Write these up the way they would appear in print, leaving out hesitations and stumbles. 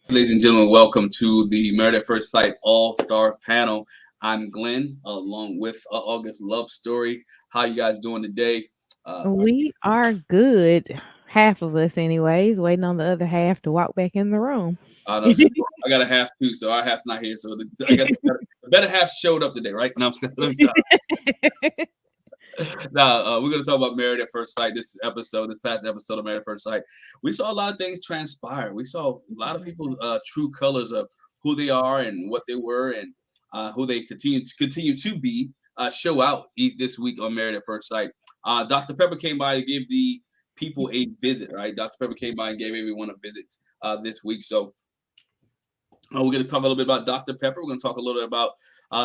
Ladies and gentlemen, welcome to the Married at First Sight All-Star Panel. I'm Glenn, along with August Love Story. How you guys doing today? Our We are good. Half of us, anyways, waiting on the other half to walk back in the room. no, just, I got a half too, so our half's not here. So I guess the better half showed up today, right? No, let me stop. Now we're going to talk about Married at First Sight. This past episode of Married at First Sight, we saw a lot of things transpire. We saw a lot of people true colors of who they are and what they were, and who they continue to be show out this week on Married at First Sight. Dr. Pepper came by to give the people a visit. Right, Dr. Pepper came by and gave everyone a visit this week. So we're going to talk a little bit about Dr. Pepper. We're going to talk a little bit about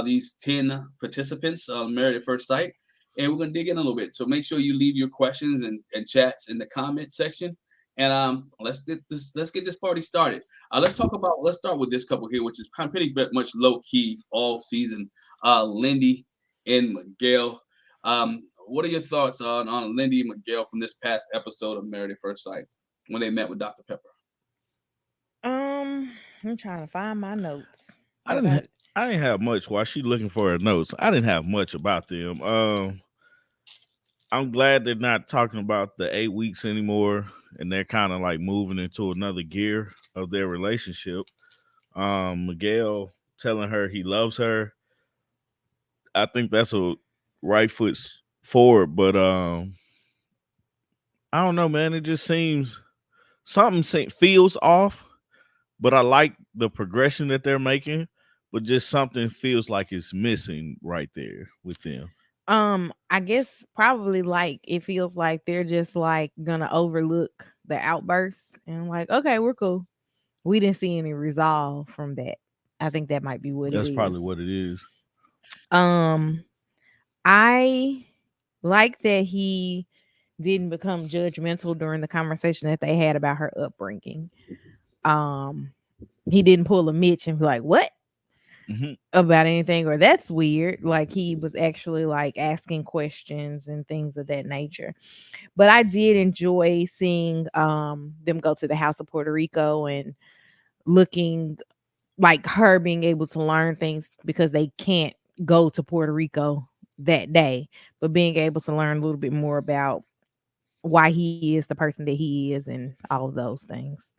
these 10 participants Married at First Sight. And we're going to dig in a little bit. So make sure you leave your questions and chats in the comment section. And let's get this party started. Let's start with this couple here, which is kind of pretty much low key all season. Lindy and Miguel. What are your thoughts on Lindy and Miguel from this past episode of Married at First Sight when they met with Dr. Pepper? I'm trying to find my notes. I What didn't. I I didn't have much while she looking for her notes. I didn't have much about them. I'm glad they're not talking about the 8 weeks anymore, and they're kind of like moving into another gear of their relationship. Miguel telling her he loves her. I think that's a right foot forward, but I don't know, man. It just seems feels off, but I like the progression that they're making. But just something feels like it's missing right there with them. I guess probably like it feels like they're just like gonna overlook the outbursts and like, okay, we're cool. We didn't see any resolve from that. I think that might be what it That's probably is. what it is. Um, I like that he didn't become judgmental during the conversation that they had about her upbringing. Um, he didn't pull a Mitch and be like, "What?" Hmm. about anything, or that's weird. Like he was actually like asking questions and things of that nature. But I did enjoy seeing them go to the house of Puerto Rico and looking like her being able to learn things because they can't go to Puerto Rico that day, but being able to learn a little bit more about why he is the person that he is and all of those things.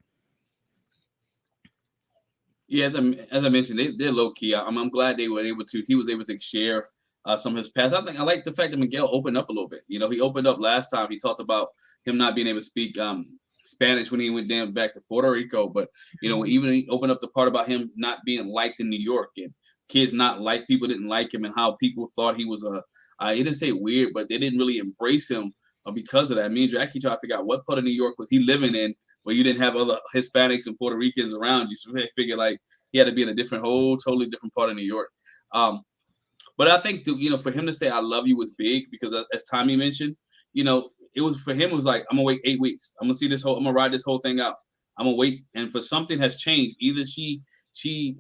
Yeah, as I mentioned, they're low key. I'm glad they were able to. He was able to share some of his past. I like the fact that Miguel opened up a little bit. You know, he opened up last time. He talked about him not being able to speak Spanish when he went down back to Puerto Rico. But even he opened up the part about him not being liked in New York and kids not like people didn't like him and how people thought he was a. He didn't say weird, but they didn't really embrace him because of that. Me and Jackie tried to figure out what part of New York was he living in where you didn't have other Hispanics and Puerto Ricans around you. So we figured like he had to be in a totally different part of New York. Um, but I think for him to say "I love you" was big because as Tommy mentioned, it was for him. It was like I'm gonna wait 8 weeks. I'm gonna ride this whole thing out. I'm gonna wait, and for something has changed. Either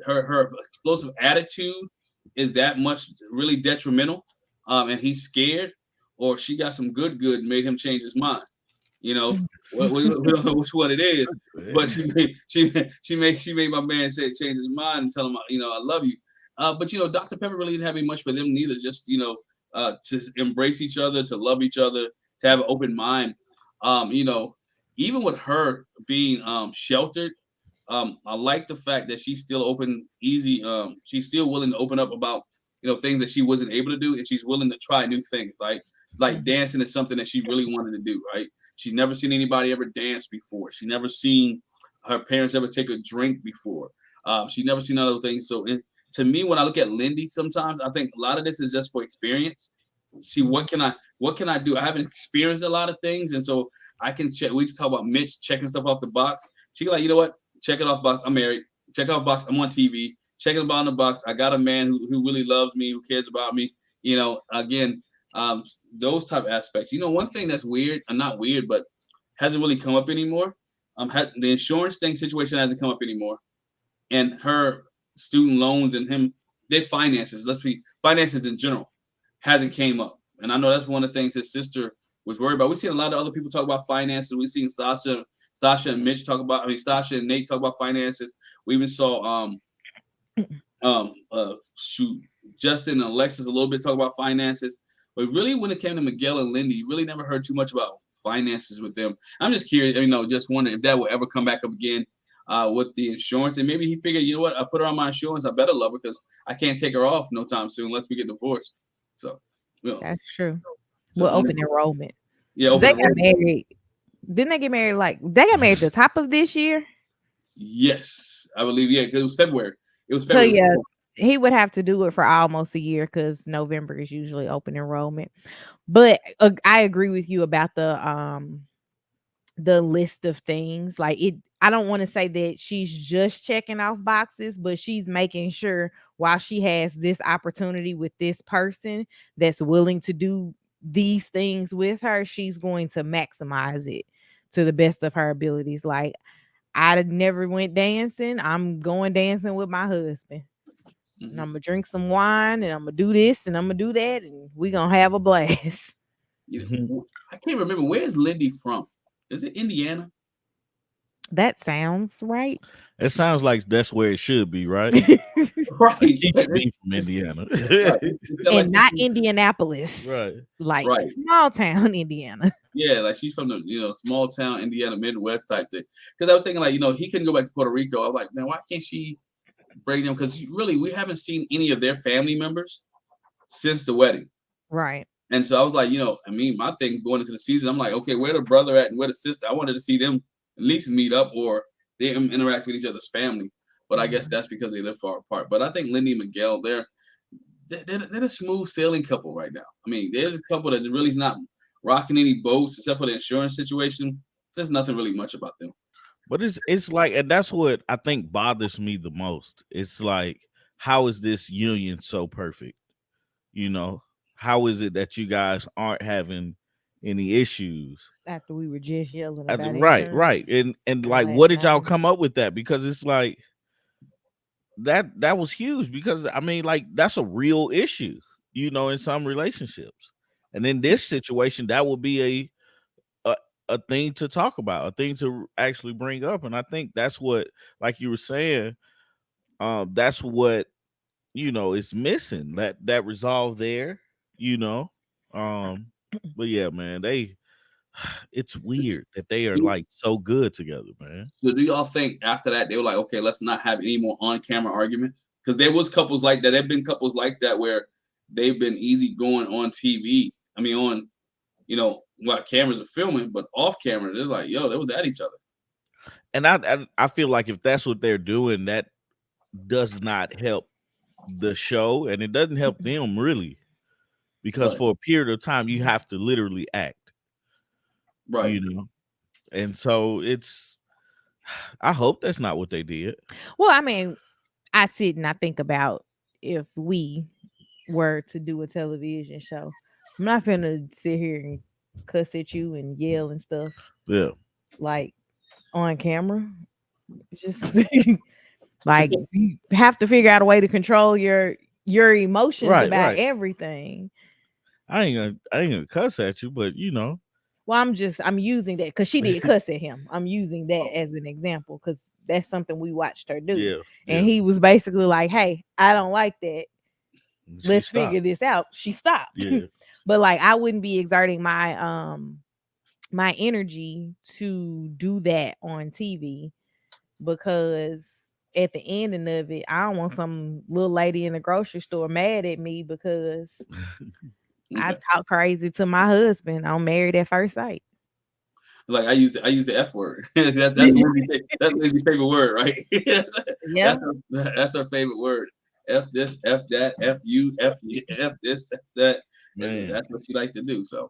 her explosive attitude is that much really detrimental, and he's scared, or she got some good and made him change his mind. You know, we don't know which one it is, but she made my man say change his mind and tell him I love you. But Dr. Pepper really didn't have any much for them neither. Just to embrace each other, to love each other, to have an open mind. Um, you know, Even with her being sheltered, I like the fact that she's still open, easy. She's still willing to open up about things that she wasn't able to do, and she's willing to try new things. Like Mhm. dancing is something that she really wanted to do. Right? She's never seen anybody ever dance before. She never seen her parents ever take a drink before. She's never seen other things. So to me, when I look at Lindy, sometimes I think a lot of this is just for experience. See what can I do? I haven't experienced a lot of things, and so I can check. We talk about Mitch checking stuff off the box. She like, you know what? Check it off box. I'm married. Check off box. I'm on TV. Check it on the box. I got a man who really loves me, who cares about me. Again, um, those type of aspects. One thing that's weird, not weird, but hasn't really come up anymore. The insurance thing situation hasn't come up anymore, and her student loans and their finances. Let's be finances in general hasn't came up, and I know that's one of the things his sister was worried about. We've seen a lot of other people talk about finances. We've seen Stacia Stacia and Mitch talk about. I mean, Stacia and Nate talk about finances. We even saw shoot, Justin and Alexis a little bit talk about finances. But really, when it came to Miguel and Lindy, you really never heard too much about finances with them. I'm just curious, just wondering if that will ever come back up again with the insurance. And maybe he figured, you know what, I put her on my insurance, I better love her because I can't take her off no time soon unless we get divorced. So, That's true. so Open enrollment. Yeah, 'Cause open they got enrollment. married. Didn't they get married? Like they got married at the top of this year. Yes, I believe. Yeah, because it was February. So yeah, he would have to do it for almost a year because November is usually open enrollment. But I agree with you about the list of things. Like it, I don't want to say that she's just checking off boxes, but she's making sure while she has this opportunity with this person that's willing to do these things with her, she's going to maximize it to the best of her abilities. Like I never went dancing. I'm going dancing with my husband. And I'm gonna drink some wine and I'm gonna do this and I'm gonna do that and we're gonna have a blast. I can't remember, where's Lindy from? Is it Indiana? That sounds right. It sounds like that's where it should be, right? Right. She should be from Indiana. Right. And not Indianapolis. Right. Like Right. small town Indiana. Yeah, like she's from the small town Indiana Midwest type thing. Because I was thinking like he couldn't go back to Puerto Rico. I was like, man, why can't she bring them? Because really we haven't seen any of their family members since the wedding. Right. And so I was like, my thing going into the season, I'm like, okay, where the brother at and where the sister? I wanted to see them at least meet up or they interact with each other's family. But I guess that's because they live far apart. But I think Lindy and Miguel, they're a smooth sailing couple right now. I mean, there's a couple that really is not rocking any boats except for the insurance situation. There's nothing really much about them. But it's like, and that's what I think bothers me the most. It's like, how is this union so perfect? How is it that you guys aren't having any issues? After we were just yelling about Right. insurance And like, what did y'all come up with that? Because it's like that was huge because I mean, like, that's a real issue, in some relationships. And in this situation, that would be a thing to talk about, a thing to actually bring up. And I think that's what, like you were saying, that's what is missing, that resolve there, but yeah, man, it's weird that they are like so good together, man. So do y'all think after that they were like, okay, let's not have any more on-camera arguments? Because there was couples like that. There've been couples like that where they've been easy going on TV. I mean, on while cameras are filming, but off camera, they're like, yo, they was at each other. And I feel like if that's what they're doing, that does not help the show, and it doesn't help them really, because for a period of time you have to literally act, right? And so I hope that's not what they did. Well, I mean, I sit and I think about if we were to do a television show, I'm not finna sit here and cuss at you and yell and stuff. Yeah, like on camera. Just like you have to figure out a way to control your emotions about everything. I ain't gonna cuss at you, but Well, I'm using that because she did cuss at him. I'm using that as an example because that's something we watched her do. Yeah, and he was basically like, "Hey, I don't like that. Let's figure this out." She stopped. Yeah. But like, I wouldn't be exerting my my energy to do that on TV because at the ending of it, I don't want some little lady in the grocery store mad at me because I talk crazy to my husband. I'm married at first sight. Like I use the F word. that's Lindy's favorite word, right? Yeah, that's her favorite word. F this, F that, F you, F this, F that. Man. That's what she likes to do. So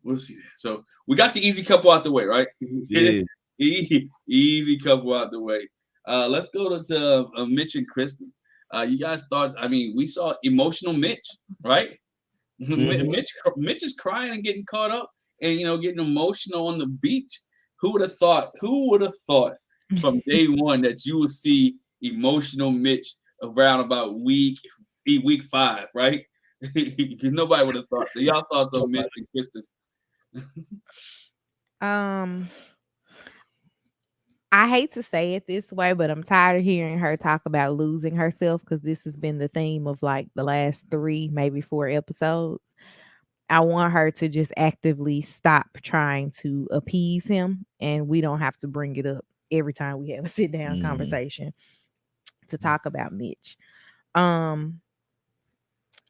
we'll see. So we got the easy couple out the way, right? Yeah. Easy couple out the way. Let's go to Mitch and Kristen. You guys thought? I mean, we saw emotional Mitch, right? Mitch is crying and getting caught up, and getting emotional on the beach. Who would have thought? Who would have thought from day one that you would see emotional Mitch around about week 5, right? Nobody would have thought. So y'all thoughts on Mitch and Kristen? I hate to say it this way, but I'm tired of hearing her talk about losing herself because this has been the theme of like the last 3, maybe 4 episodes. I want her to just actively stop trying to appease him, and we don't have to bring it up every time we have a sit down Mm. conversation to talk about Mitch. Um,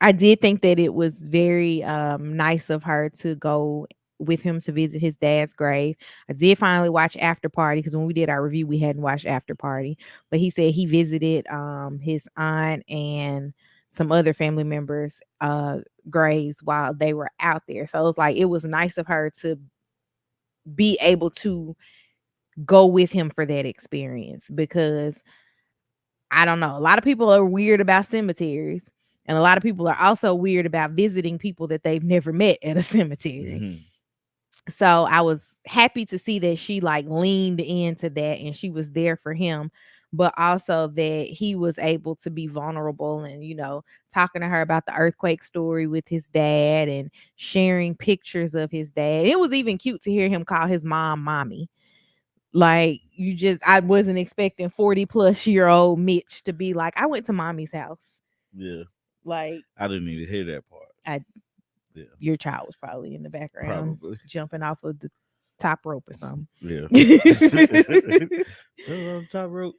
I did think that it was very nice of her to go with him to visit his dad's grave. I did finally watch After Party because when we did our review, we hadn't watched After Party. But he said he visited his aunt and some other family members' graves while they were out there. So it was like it was nice of her to be able to go with him for that experience because I don't know. A lot of people are weird about cemeteries, and a lot of people are also weird about visiting people that they've never met at a cemetery. Mhm. So I was happy to see that she like leaned into that and she was there for him, but also that he was able to be vulnerable and, talking to her about the earthquake story with his dad and sharing pictures of his dad. It was even cute to hear him call his mom mommy. Like I wasn't expecting 40-plus-year-old Mitch to be like, I went to mommy's house. Yeah, Like I didn't even hear that part. I Yeah, your child was probably in the background probably. jumping off of the top rope or something. Yeah. Jump on top rope.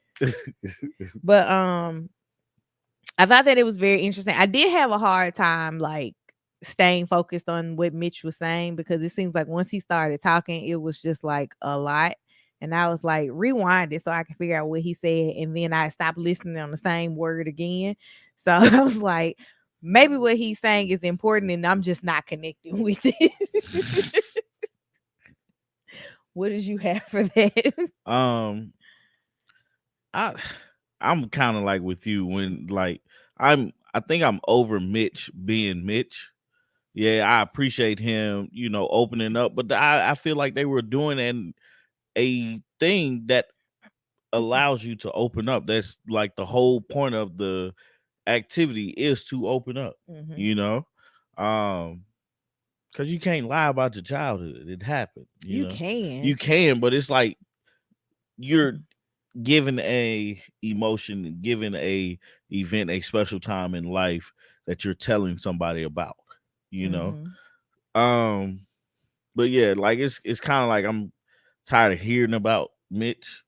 But I thought that it was very interesting. I did have a hard time like staying focused on what Mitch was saying because it seems like once he started talking, it was just like a lot. And I was like, rewind it so I can figure out what he said. And then I stopped listening on the same word again. So I was like, maybe what he's saying is important and I'm just not connecting with it. What did you have for that? um, I I'm kind of like with you when like I think I'm over Mitch being Mitch. Yeah, I appreciate him, opening up, but I feel like they were doing a thing that allows you to open up. That's like the whole point of the activity is to open up, Mhm. you know? Um, because you can't lie about your childhood. It happened, You can. You can, but it's like you're given a emotion, given a event, a special time in life that you're telling somebody about, you know. Mhm. Um, but yeah, like it's kind of like I'm tired of hearing about Mitch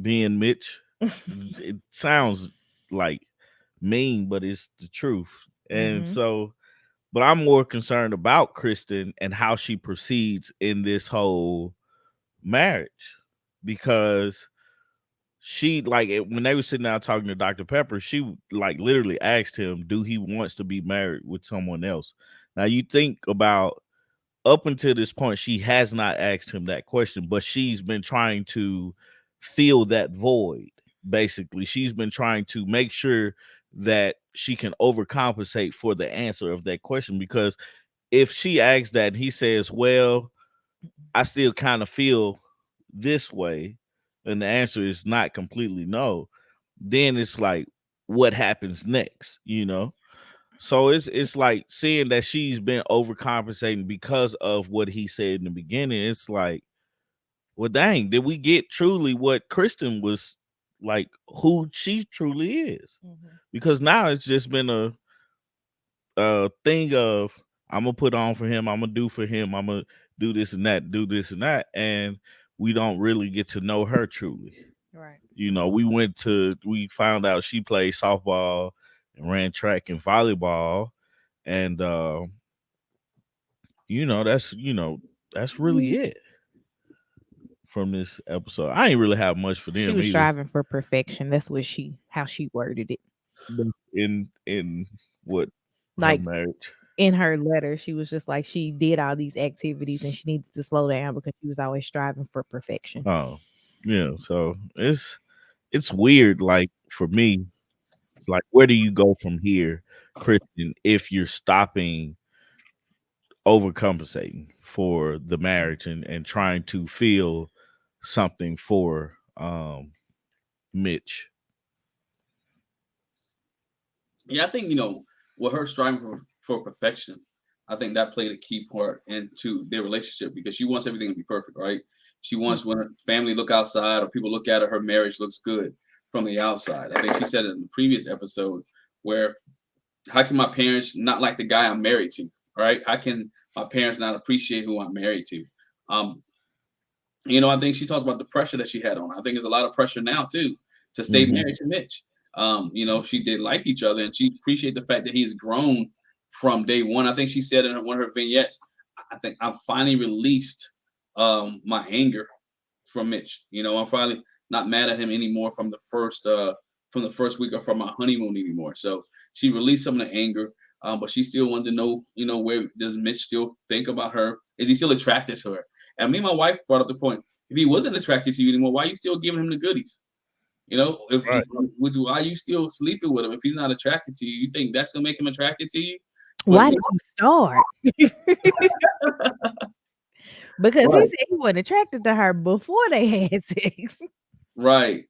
being Mitch. It sounds like mean, but it's the truth. And Mhm. so, but I'm more concerned about Kristen and how she proceeds in this whole marriage because she when they were sitting down talking to Dr. Pepper, she like literally asked him, do he wants to be married with someone else? Now you think about up until this point, she has not asked him that question, but she's been trying to fill that void. Basically, she's been trying to make sure that she can overcompensate for the answer of that question. Because if she asks that and he says, well, I still kind of feel this way, and the answer is not completely no, then it's like, what happens next, So it's like seeing that she's been overcompensating because of what he said in the beginning. It's like, well, dang, did we get truly what Kristen was like, who she truly is? Mhm. Because now it's just been a thing of I'm gonna put on for him, I'm gonna do for him, I'm gonna do this and that, do this and that, and we don't really get to know her truly. Right. We found out she played softball and ran track and volleyball, and that's really it from this episode. I ain't really have much for She them was either. striving for perfection. That's what how she worded it. In what her Like marriage. in her letter, she was just like she did all these activities and she needed to slow down because she was always striving for perfection. Oh, yeah. So it's weird. Like for me, like where do you go from here, Christian, if you're stopping overcompensating for the marriage and trying to feel something for Mitch? Yeah, I think with her striving for perfection, I think that played a key part into their relationship because she wants everything to be perfect, right? She wants when her family look outside or people look at her, her marriage looks good from the outside. I think she said it in the previous episode where how can my parents not like the guy I'm married to? Right? How can my parents not appreciate who I'm married to? Um, I think she talked about the pressure that she had on her. I think there's a lot of pressure now too to stay Mhm. married to Mitch. She did like each other, and she appreciate the fact that he's grown from day one. I think she said in one of her vignettes, "I think I'm finally released my anger from Mitch. I'm finally not mad at him anymore from the first week or from my honeymoon anymore." So she released some of the anger, but she still wanted to know, where does Mitch still think about her? Is he still attracted to her? And me and my wife brought up the point: if he wasn't attracted to you anymore, why are you still giving him the goodies? Right. Why are you still sleeping with him if he's not attracted to you? You think that's gonna make him attracted to you? But Why did you start? Because he right, said he wasn't attracted to her before they had sex. right.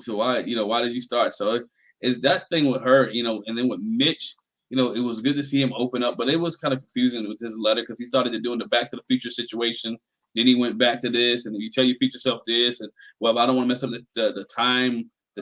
So why did you start? So it's that thing with her, and then with Mitch, it was good to see him open up, but it was kind of confusing with his letter because he started to doing the Back to the Future situation. Then he went back to this, and you tell your future self this, and well, I don't want to mess up the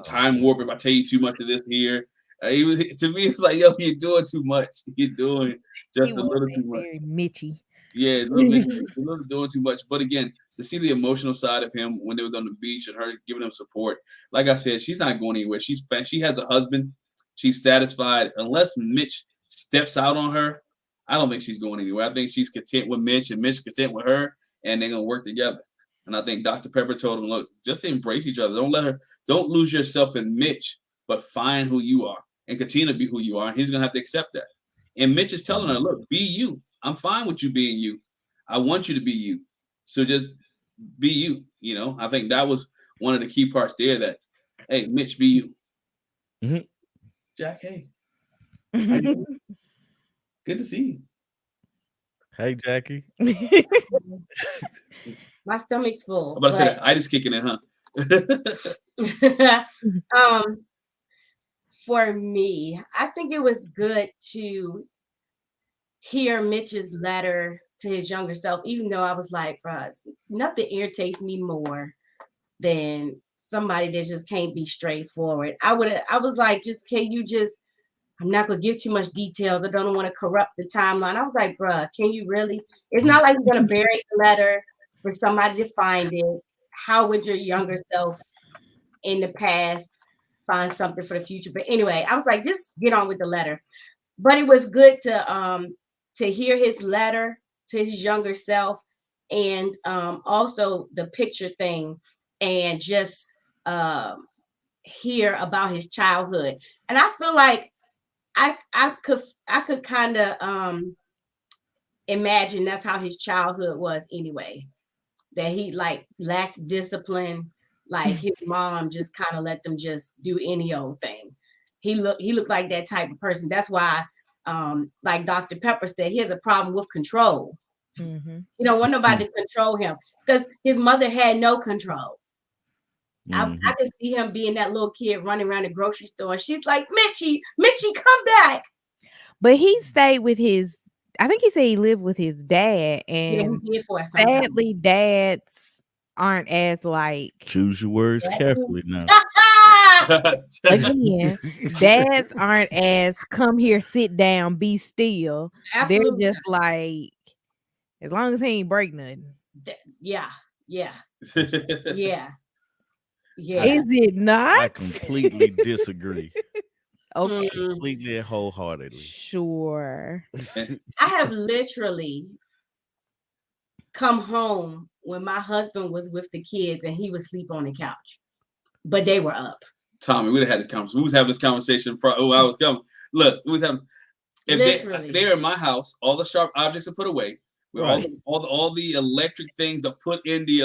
time warp if I tell you too much of this here. He was to me, it's like, yo, you're doing too much. You're doing He just a was little too being much. very Mitchy. Yeah, a little doing too much. But again, to see the emotional side of him when they was on the beach and her giving him support, like I said, she's not going anywhere. She has a husband. She's satisfied. Unless Mitch steps out on her, I don't think she's going anywhere. I think she's content with Mitch and Mitch content with her, and they're gonna work together. And I think Dr. Pepper told him, look, just embrace each other. Don't lose yourself in Mitch, but find who you are and continue to be who you are. And he's gonna have to accept that. And Mitch is telling her, look, be you. I'm fine with you being you. I want you to be you. So just be you. I think that was one of the key parts there that, hey, Mitch, be you. Mhm. Jack, hey, how you doing? Good to see Hey, Jackie. My stomach's you. I'm full, about to say but that. I just kicking in, huh? um, for me, I think it was good to hear Mitch's letter to his younger self, even though I was like, bruh, nothing irritates me more than somebody that just can't be straightforward. I was like, I'm not gonna give too much details. I don't want to corrupt the timeline. I was like, bruh, can you really? It's not like you're gonna bury the letter for somebody to find it. How would your younger self in the past find something for the future? But anyway, I was like, just get on with the letter. But it was good to hear his letter to his younger self, and also the picture thing, and just hear about his childhood. And I feel like I could kind of imagine that's how his childhood was anyway. That he like lacked discipline, like his mom just kind of let them just do any old thing. He looked like that type of person. That's why, like Dr. Pepper said, he has a problem with control. Mhm. He don't want nobody to control him because his mother had no control. I could see him being that little kid running around the grocery store. And she's like, Mitchie, come back. But he stayed with his I think he said he lived with his dad, Yeah, and he did for us sometimes. sadly, dads aren't as like Choose your words carefully now. again, dads aren't as come here, sit down, be still. They're Absolutely. just like, as long as he ain't break nothing. Yeah. Yeah. Yeah. Yeah. Is it I not? completely disagree. Okay. Completely and wholeheartedly. Sure. I have literally come home when my husband was with the kids and he was asleep on the couch, but they were up. Tommy, we'd have had this conversation. We was having this conversation. I was coming. Look, we was having. If Literally. they're in my house, all the sharp objects are put away. With Right. all the electric things that put in the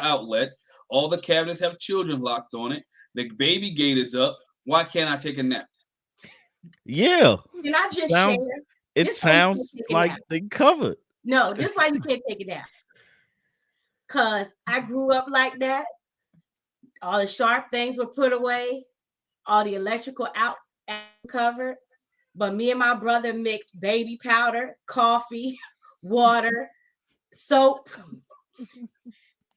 outlets. All the cabinets have children locked on it. The baby gate is up. Why can't I take a nap? Yeah. Can I just Sounds- share? It This why you sounds can't take a like nap. they covered. No, this why you can't take it down. Cause I grew up like that. All the sharp things were put away. All the electrical out covered. But me and my brother mixed baby powder, coffee, water, soap,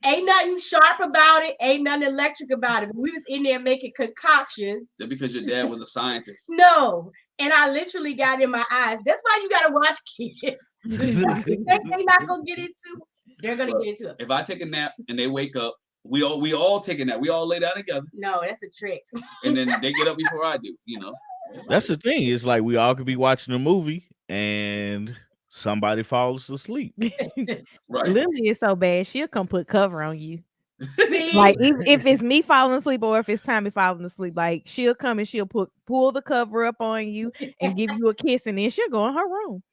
Ain't nothing sharp about it. Ain't nothing electric about it. We was in there making concoctions. That because your dad was a scientist. No. And I literally got in my eyes. That's why you gotta watch kids. They're not gonna get into. They're gonna get into it. If I take a nap and they wake up, we all take a nap. We all lay down together. No, that's a trick. And then they get up before I do. That's the thing. It's like we all could be watching a movie and somebody falls asleep. Right. Lily is so bad, she'll come put cover on you. See, Like if it's me falling asleep or if it's Tommy falling asleep, like she'll come and she'll pull the cover up on you and give you a kiss, and then she'll go in her room.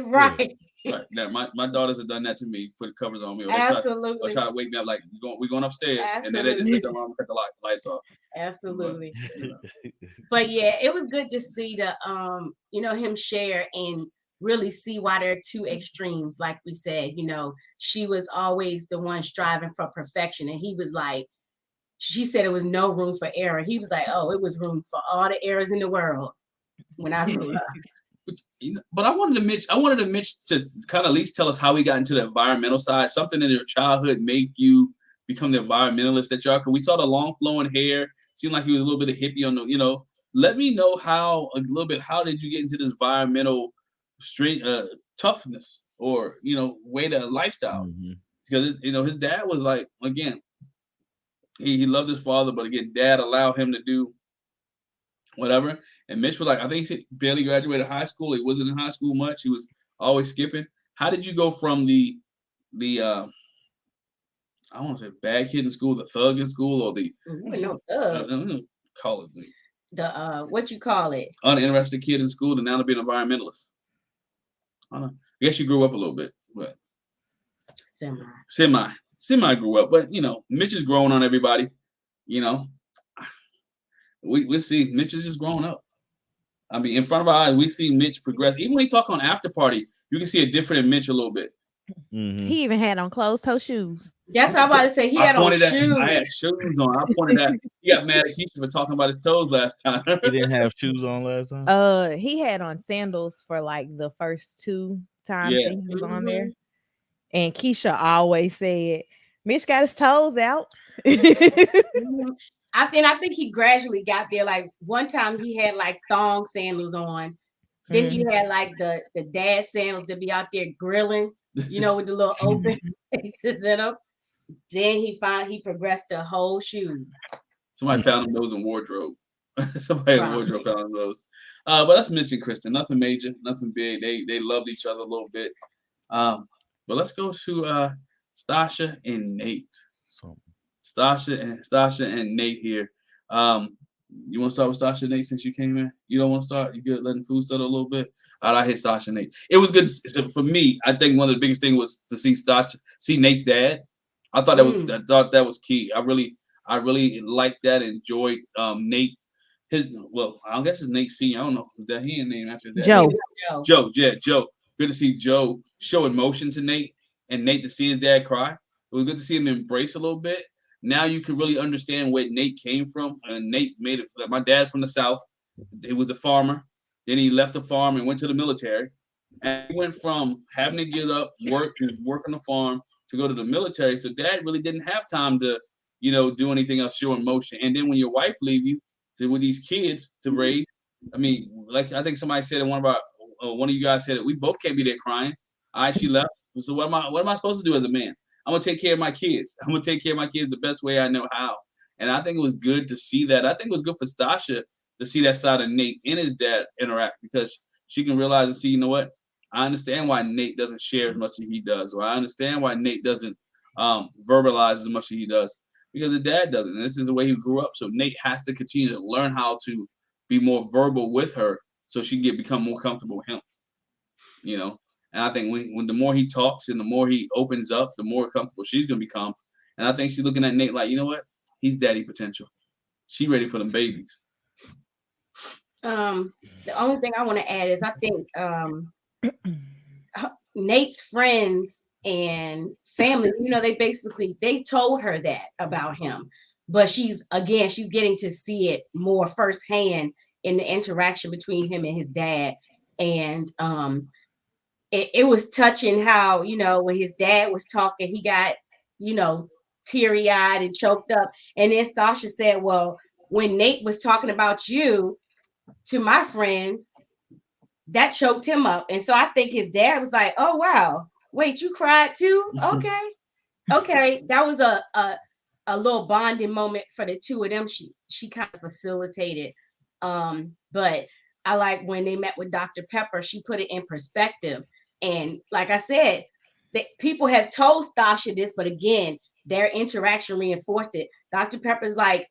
right. Right. Now, my daughters have done that to me, put covers on me. Or Absolutely. try to wake me up like we're going upstairs. Absolutely. And then they just sit down and cut the lights off. Absolutely. But yeah, it was good to see the him share and really see why there are two extremes. Like we said, she was always the one striving for perfection, and he was like, she said it was no room for error. He was like, oh, it was room for all the errors in the world when I grew up. But I wanted Mitch to kind of at least tell us how he got into the environmental side. Something in your childhood made you become the environmentalist that you are. Because we saw the long flowing hair. Seemed like he was a little bit of hippie on the. Let me know how did you get into this environmental toughness or way to lifestyle? Mm-hmm. Because his dad was like, again, he loved his father, but again, dad allowed him to do whatever. And Mitch was like, I think he barely graduated high school. He wasn't in high school much. He was always skipping. How did you go from the I want to say bad kid in school, the thug in school, or the thug? Call it the what you call it? Uninterested kid in school to now to be an environmentalist. I don't know. I guess you grew up a little bit, but semi grew up, but Mitch is growing on everybody. We see Mitch is just growing up. I mean, in front of our eyes, we see Mitch progress. Even when he talk on After Party, you can see a different in Mitch a little bit. Mm-hmm. He even had on closed-toe shoes. That's what I was about to say. He had on shoes. I had shoes on. I pointed at. He got mad at Keisha for talking about his toes last time. He didn't have shoes on last time. He had on sandals for like the first 2 times that he was on there. And Keisha always said, Mitch got his toes out. I think he gradually got there. Like one time he had like thong sandals on. Then he had like the dad sandals to be out there grilling, with the little open faces in them. Then he progressed to whole shoes. Somebody found him those in wardrobe. Somebody in wardrobe found him those. But that's Mitch and Kristen. Nothing major, nothing big. They loved each other a little bit. But let's go to Stacia and Nate. Stacia and Nate here. You want to start with Stacia and Nate since you came in? You don't want to start? You good letting food settle a little bit? All right, I hit Stacia and Nate. It was good for me. I think one of the biggest things was to see Nate's dad. I thought that was key. I really liked that. Enjoyed Nate. I guess it's Nate Senior. I don't know. Is that he and name after that? Joe. Joe. Good to see Joe show emotion to Nate and Nate to see his dad cry. It was good to see him embrace a little bit. Now you can really understand where Nate came from. And Nate made it. Like my dad's from the South. He was a farmer. Then he left the farm and went to the military. And he went from having to get up, work on the farm to go to the military. So dad really didn't have time to, do anything else, show emotion. And then when your wife leave you with these kids to raise, I mean, like I think somebody said in one of you guys said it, we both can't be there crying. She left. So what am I supposed to do as a man? I'm going to take care of my kids. I'm going to take care of my kids the best way I know how. And I think it was good to see that. I think it was good for Stacia to see that side of Nate and his dad interact because she can realize and see, you know what? I understand why Nate doesn't share as much as he does. Or I understand why Nate doesn't verbalize as much as he does because his dad doesn't. And this is the way he grew up. So Nate has to continue to learn how to be more verbal with her so she can become more comfortable with him. And I think when the more he talks and the more he opens up, the more comfortable she's going to become. And I think she's looking at Nate like, you know what? He's daddy potential. She ready for them babies. The only thing I want to add is I think Nate's friends and family, they told her that about him. But she's getting to see it more firsthand in the interaction between him and his dad. And it was touching how, when his dad was talking, he got, teary-eyed and choked up. And then Stacia said, well, when Nate was talking about you to my friends, that choked him up. And so I think his dad was like, oh, wow, wait, you cried too? Okay. That was a little bonding moment for the two of them. She kind of facilitated. But I like when they met with Dr. Pepper, she put it in perspective. And like I said, people have told Stacia this, but again, their interaction reinforced it. Dr. Pepper's like,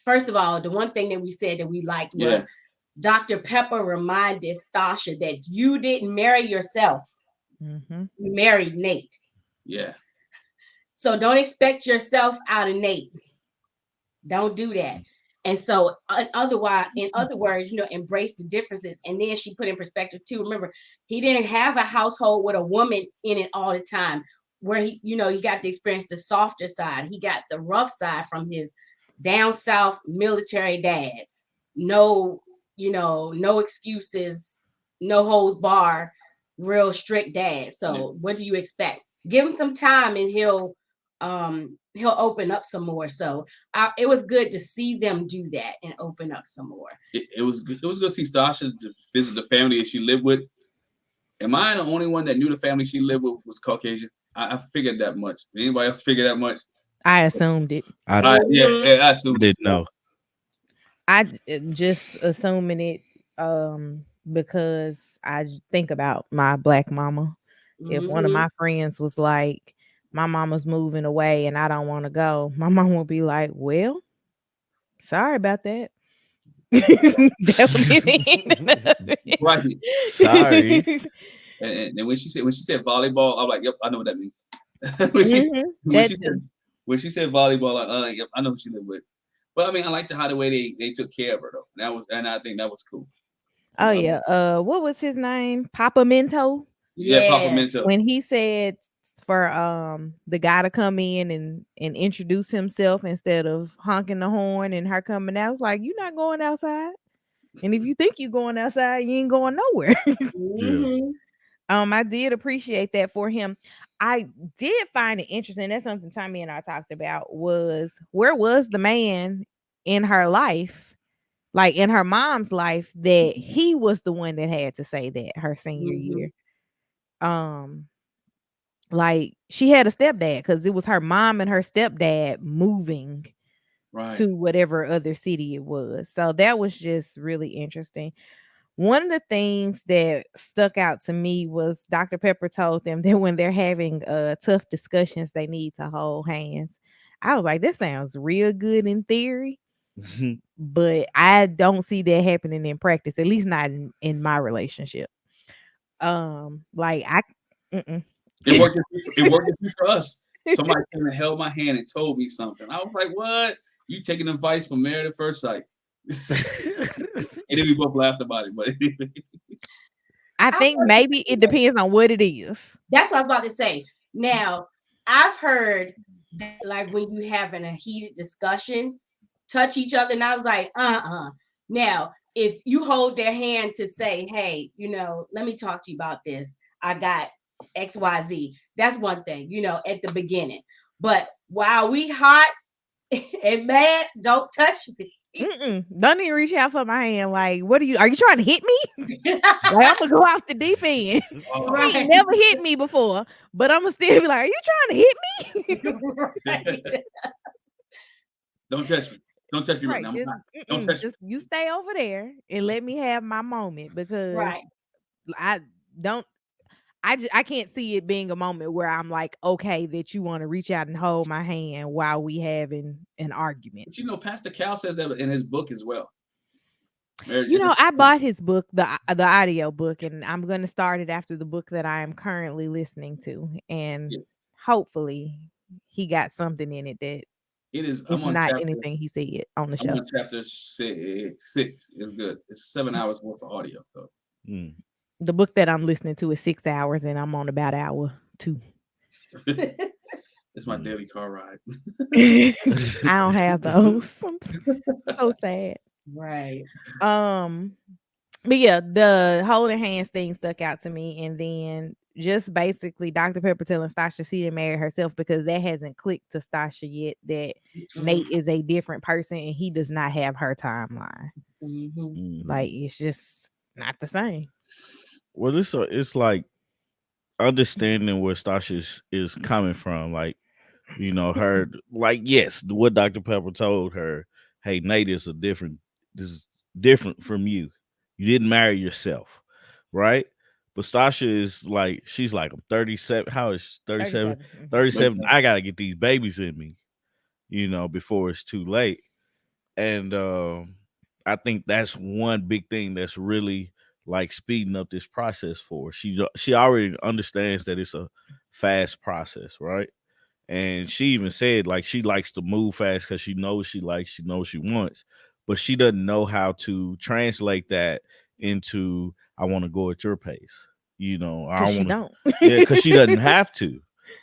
first of all, the one thing that we said that we liked was Dr. Pepper reminded Stacia that you didn't marry yourself. Mm-hmm. You married Nate. Yeah. So don't expect yourself out of Nate. Don't do that. And so in other words, embrace the differences. And then she put in perspective too. Remember, he didn't have a household with a woman in it all the time, where he got to experience the softer side. He got the rough side from his down south military dad. No excuses, no holds bar, real strict dad. So what do you expect? Give him some time and he'll open up some more. So it was good to see them do that and open up some more. It was good. It was good to see Stacia to visit the family that she lived with. Am I the only one that knew the family she lived with was Caucasian? I figured that much. Did anybody else figure that much? I assumed it. I assumed didn't know. I just assuming it because I think about my Black mama. If one of my friends was like, my mama's moving away and I don't want to go, my mom will be like, well, sorry about that. That would be the end of it. Right. Sorry. And when she said volleyball, I'm like, yep, I know what that means. When she said volleyball, yep, I know who she lived with. But I mean, I liked how the way they took care of her though. I think that was cool. Oh yeah. What was his name? Papa Mento. Yeah, Papa Mento. When he said for the guy to come in and introduce himself instead of honking the horn and her coming out, I was like, you're not going outside. And if you think you're going outside, you ain't going nowhere. I did appreciate that for him. I did find it interesting. That's something Tommy and I talked about, was where was the man in her life, like in her mom's life, that he was the one that had to say that her senior year. Like she had a stepdad because it was her mom and her stepdad moving to whatever other city it was. So that was just really interesting. One of the things that stuck out to me was Dr. Pepper told them that when they're having tough discussions, they need to hold hands. I was like, that sounds real good in theory, but I don't see that happening in practice, at least not in my relationship. It worked for us. Somebody came and held my hand and told me something. I was like, what? You taking advice from Married at First Sight? And then we both laughed about it. But I think maybe it depends on what it is. That's what I was about to say. Now, I've heard that, like, when you having a heated discussion, touch each other, and I was like, Now, if you hold their hand to say, hey, let me talk to you about this. I got XYZ. That's one thing, at the beginning. But while we hot and mad, don't touch me. Don't even reach out for my hand. Like, are you trying to hit me? Like, I'm gonna go off the deep end. You ain't never hit me before, but I'm gonna still be like, are you trying to hit me? Don't touch me. Don't touch me right now. Don't touch me. You stay over there and let me have my moment, because I can't see it being a moment where I'm like, okay, that you want to reach out and hold my hand while we having an argument. But Pastor Cal says that in his book as well. I bought his book, the audio book, and I'm going to start it after the book that I am currently listening to, and hopefully he got something in it that is not anything he said on the show. I'm on chapter 6. It's good. It's 7 hours worth of audio. So. The book that I'm listening to is 6 hours, and I'm on about hour 2. It's my daily car ride. I don't have those. I'm so sad. Right. But yeah, the holding hands thing stuck out to me, and then just basically Dr. Pepper telling Stasha she didn't marry herself because that hasn't clicked to Stasha yet that Nate is a different person and he does not have her timeline. Like it's just not the same. Well, it's like understanding where Stasha is coming from. Like, her, like, yes, what Dr. Pepper told her, hey, Nate is is different from you. You didn't marry yourself, right? But Stasha is like, she's like, I'm 37. How is she? 37? 37. 37. I got to get these babies in me, before it's too late. And I think that's one big thing that's really like speeding up this process for her. She already understands that it's a fast process, right? And she even said like she likes to move fast because she knows she likes, she knows she wants, but she doesn't know how to translate that into I want to go at your pace. I Because don't she want to. don't. Yeah, because she doesn't have to.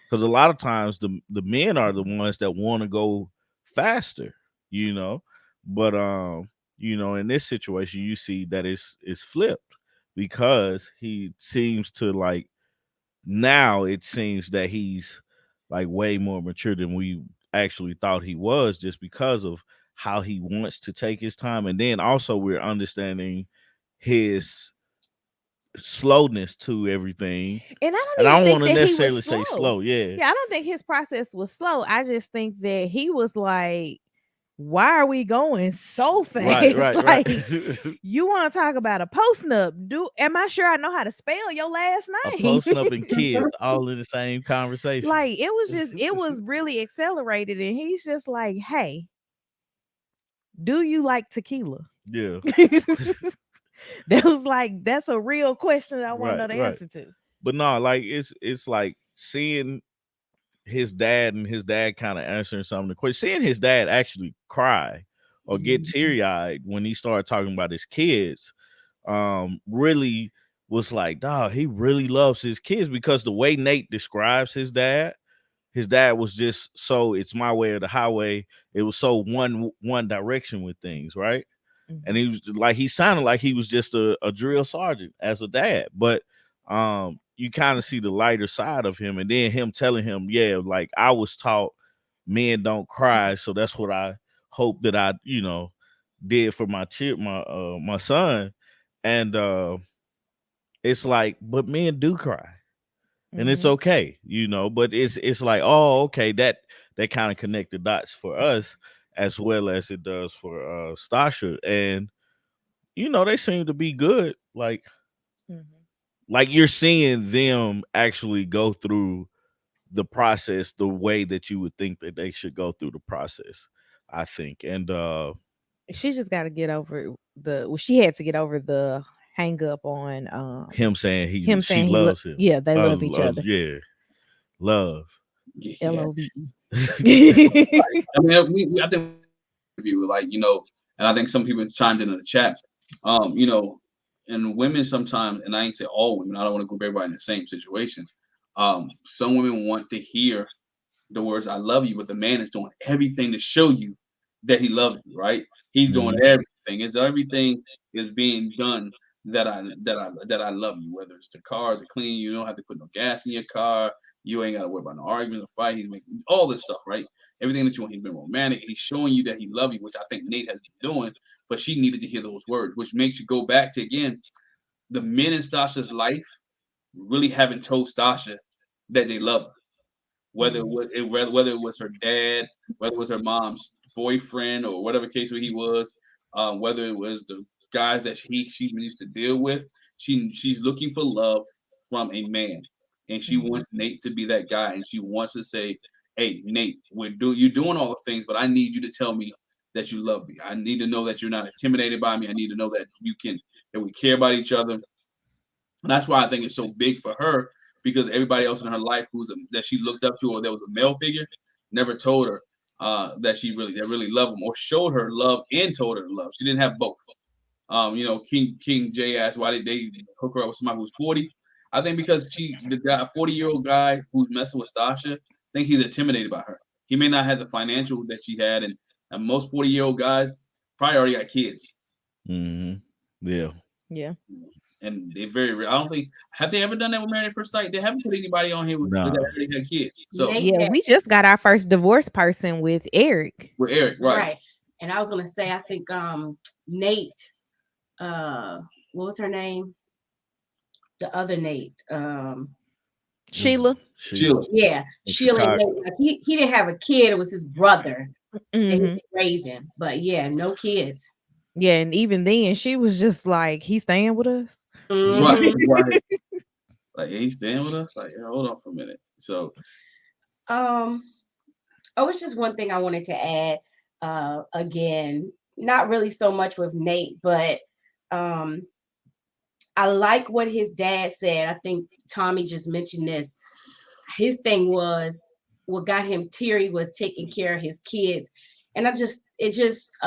Because a lot of times the men are the ones that want to go faster. You know, but in this situation, you see that it's flipped because he seems to like now it seems that he's like way more mature than we actually thought he was just because of how he wants to take his time. And then also we're understanding his slowness to everything. And I don't And I even don't want think to that he was necessarily say slow. slow. Yeah. Yeah, I don't think his process was slow. I just think that he was like, why are we going so fast? Right. Like, you want to talk about a post up? Am I sure I know how to spell your last A name? posting up and kids all in the same conversation. Like, it was really accelerated. And he's just like, hey, do you like tequila? Yeah. That was like, that's a real question that I want to know the Right. answer to. But no, like it's like seeing his dad and his dad kind of answering some of the questions, seeing his dad actually cry or get teary-eyed when he started talking about his kids, really was like, dog, he really loves his kids because the way Nate describes his dad was just so it's my way or the highway. It was so one direction with things, right? And he was like, he sounded like he was just a drill sergeant as a dad, but you kind of see the lighter side of him, and then him telling him, yeah, like I was taught men don't cry, so that's what I hope that I did for my son. And it's like, but men do cry and it's okay, but it's like, oh, okay, that kind of connect the dots for us as well as it does for Stasha. And they seem to be good. Like you're seeing them actually go through the process the way that you would think that they should go through the process, I think. And she just got to get over she had to get over the hang up on him saying she saying loves him. yeah, they love each other. Yeah, love. Yeah. LOVE. I mean, I think you like, and I think some people chimed in the chat, you know, and women sometimes, and I ain't say all women, I don't want to group everybody in the same situation. Some women want to hear the words "I love you," but the man is doing everything to show you that he loves you, right? He's doing everything. Everything is being done that I love you. Whether it's the car to clean, you don't have to put no gas in your car. You ain't got to worry about no arguments or fight. He's making all this stuff, right? Everything that you want. He's been romantic. He's showing you that he loves you, which I think Nate has been doing. But she needed to hear those words, which makes you go back to again the men in Stasha's life really haven't told Stasha that they love her whether it was her dad, whether it was her mom's boyfriend, or whatever case he was, whether it was the guys that she used to deal with. She's looking for love from a man, and she wants Nate to be that guy, and she wants to say, "Hey, Nate, you're doing all the things, but I need you to tell me that you love me. I need to know that you're not intimidated by me. I need to know that that we care about each other." And that's why I think it's so big for her because everybody else in her life that she looked up to or there was a male figure never told her that they really loved him or showed her love and told her to love. She didn't have both. King J asked why did they hook her up with somebody who's 40? I think because the guy, 40-year-old guy who's messing with Stasha, I think he's intimidated by her. He may not have the financial that she had, and most 40-year-old guys probably already got kids. Yeah. Yeah. and they very. I don't think have they ever done that with Married at First Sight. They haven't put anybody on here with No. that already had kids. So Nate Yeah, had- we just got our first divorced person with Eric. with Eric, right? right. And I was gonna say, I think Nate, what was her name? The other Nate, Sheila. Sheila. yeah, In Sheila and Chicago. Nate. Like, he didn't have a kid; it was his brother that he Mhm. was raising. But yeah, no kids. Yeah, and even then, she was just like, "He's staying with us." Right, Mhm. right. Like he's staying with us. Like, yeah, hold on for a minute. So Oh, it's just one thing I wanted to add. Again, not really so much with Nate, but I like what his dad said. I think Tommy just mentioned this. His thing was what got him teary was taking care of his kids. And it just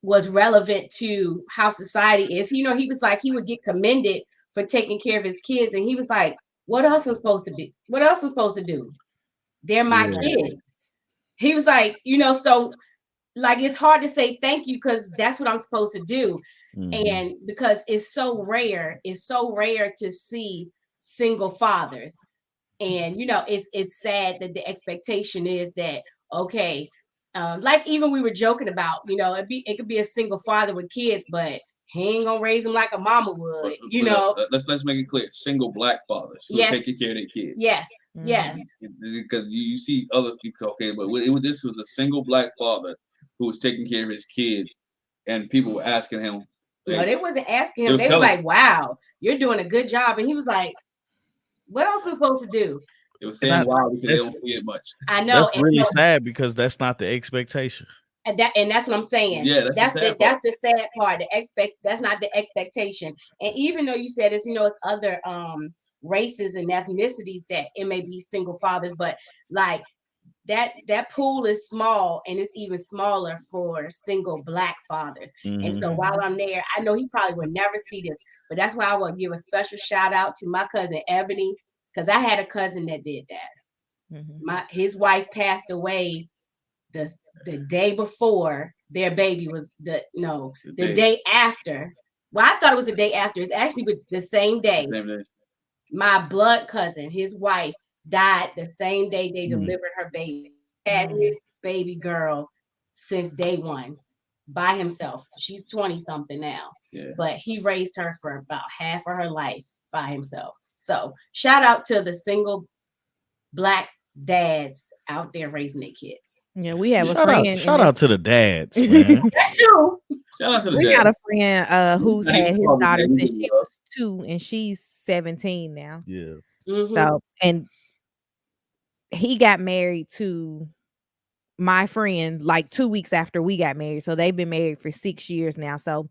was relevant to how society is. You know, he was like, he would get commended for taking care of his kids. And he was like, what else am I supposed to be? What else am I supposed to do? They're my Yeah. kids. He was like, so like it's hard to say thank you because that's what I'm supposed to do. Mhm. And because it's so rare to see single fathers. And it's sad that the expectation is that, okay, like even we were joking about, it could be a single father with kids, but he ain't gonna raise them like a mama would, let's make it clear: single black fathers who Yes. are taking care of their kids. Yes, yes. Because you see other people. Okay, but this was a single black father who was taking care of his kids, and people were asking him. No, they wasn't asking They him. was They was telling- like, "Wow, you're doing a good job," and he was like, "What else am I supposed to do?" It was saying wow because they that's- don't see it much. I know, That's really sad because that's not the expectation. and that's what I'm saying. Yeah, that's the sad part. That's the sad part. That's not the expectation. And even though you said it's other races and ethnicities that it may be single fathers, but like that pool is small, and it's even smaller for single black fathers. And so while I'm there, I know he probably would never see this, but that's why I want to give a special shout out to my cousin Ebony, because I had a cousin that did that. His wife passed away the day before their baby was the day after. Well, I thought it was the day after. It's actually the same day. Same day. My blood cousin, his wife, died the same day they delivered her baby. Had his baby girl since day one by himself. She's 20 something now. Yeah. But he raised her for about half of her life by himself. So shout out to the single black dads out there raising their kids. Yeah, we have a Shout friend. shout out to the dads, man. That too. Shout out to the We dad. got a friend who's Not even had his probably daughter that we since do she love. was 2, and she's 17 now. Yeah. Mhm. So, and he got married to my friend like 2 weeks after we got married. So they've been married for 6 years now. So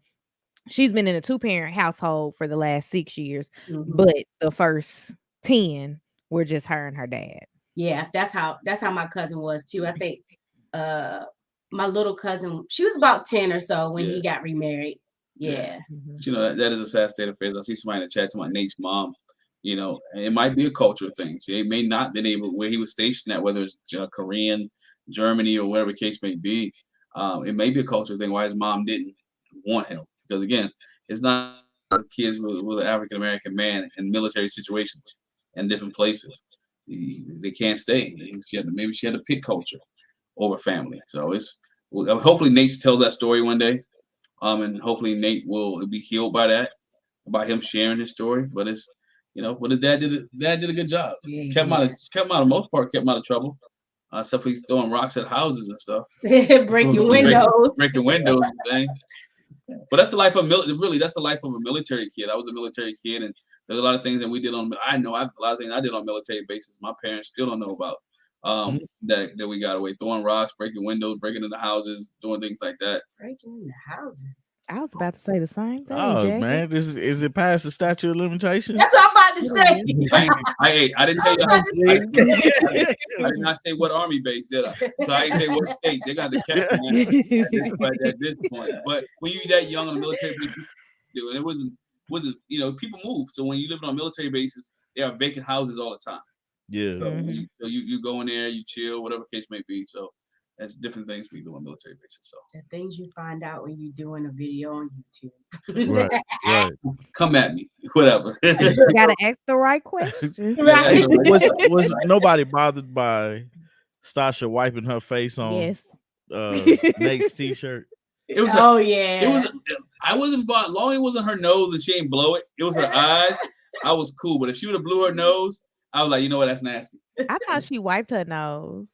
she's been in a 2-parent household for the last 6 years, but the first 10 were just her and her dad. Yeah, that's how my cousin was too. I think my little cousin, she was about 10 or so when he got remarried. Yeah. That is a sad state of affairs. I see somebody in the chat talking about Nate's mom. And it might be a cultural thing. They may not been able where he was stationed at, whether it's Korean, Germany, or whatever the case may be. It may be a cultural thing why his mom didn't want him. Because again, it's not kids with an African American man in military situations in different places. They can't stay. Maybe she had to pick culture over family. So hopefully Nate tells that story one day. And hopefully Nate will be healed by that, by him sharing his story. But but his dad did a good job. Yeah, Kept him out of most part, kept him out of trouble. Except for he's throwing rocks at houses and stuff. breaking windows. Breaking windows and things. But that's the life of that's the life of a military kid. I was a military kid, and there's a lot of things that we did on. I know a lot of things I did on military bases. My parents still don't know about. That we got away throwing rocks, breaking windows, breaking into houses, doing things like that. Breaking into houses. I was about to say the same thing. Oh Jackie. man, is it past the statute of limitations? That's what I'm about to say. I didn't tell you. Yeah. I did not say what army base, did I? So I didn't say what state. They got the captain at this point. But when you're that young on a military base, it wasn't people move. So when you live on military bases, there are vacant houses all the time. Yeah. So you go in there, you chill, whatever case may be. So That's different things we do on military bases. So The things you find out when you're doing a video on YouTube. Right, right. come at me, whatever. Gotta ask the right question. Yeah, that's right. Was nobody bothered by Stasha wiping her face on Yes. Nate's t-shirt? It was. Oh yeah. It was. I wasn't bought. Long it wasn't her nose and she ain't blow it. It was her eyes. I was cool, but if she would have blew her nose, I was like, you know what, that's nasty. I thought she wiped her nose.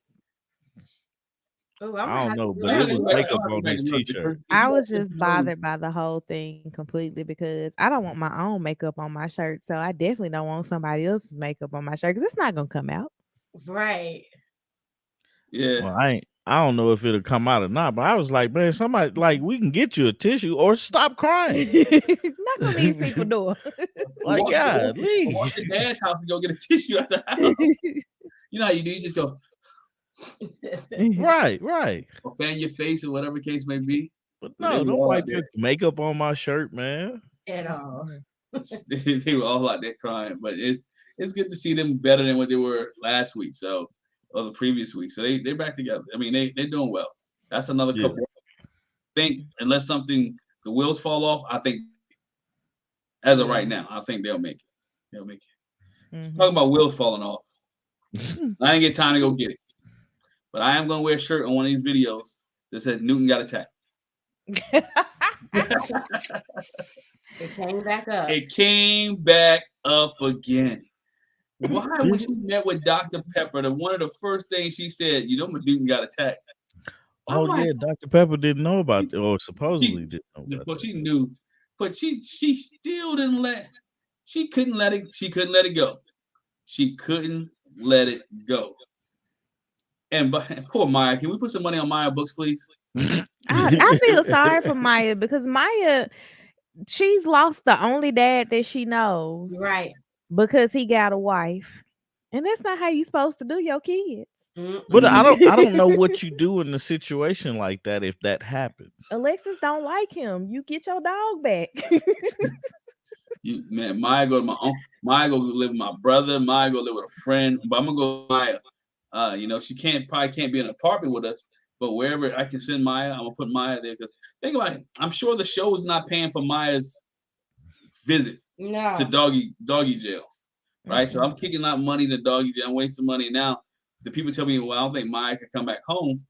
Ooh, I don't know, but I it have was to- makeup I have to on back his it up t-shirt. because I was if just you- bothered by the whole thing completely because I don't want my own makeup on my shirt. So I definitely don't want somebody else's makeup on my shirt because it's not gonna come out. right. Yeah. Well, I don't know if it'll come out or not, but I was like, man, somebody like we can get you a tissue or stop crying. Not gonna these people do. Like, Walk golly. to Dad's house and go get a tissue at the house. You know how you do? You just go Right, right. or fan your face or whatever case may be. But But no, they don't were all wipe out your makeup on my shirt, man. At all. They were all out there crying, but it's good to see them better than what they were last week. So or the previous week. So they're back together. I mean, they're doing well. That's another Yeah. couple. Think unless something the wheels fall off, I think as of right now, I think they'll make it. They'll make it. Mhm. Talking about wheels falling off. I didn't get time to go get it. But I am gonna wear a shirt on one of these videos that says Newton got attacked. It came back up. It came back up again. Why, when she met with Dr. Pepper, one of the first things she said, you know, Newton got attacked. Oh I'm like, yeah, Dr. Pepper didn't know about it, or supposedly didn't know about well, that. she knew, but she still didn't let. She couldn't let it. She couldn't let it go. She couldn't let it go. And poor Maya. Can we put some money on Maya books, please? I feel sorry for Maya because Maya, she's lost the only dad that she knows Right. because he got a wife, and that's not how you supposed to do your kids. But I don't know what you do in a situation like that if that happens. Alexis don't like him. You get your dog back. Man, Maya go to my uncle. Maya go live with my brother. Maya go live with a friend. But I'm gonna go with Maya. You know, she probably can't be in an apartment with us, but wherever I can send Maya, I'm gonna put Maya there because think about it. I'm sure the show is not paying for Maya's visit No. to doggy jail, right? So I'm kicking out money to doggy jail. I'm wasting money now. The people tell me, well, I don't think Maya can come back home.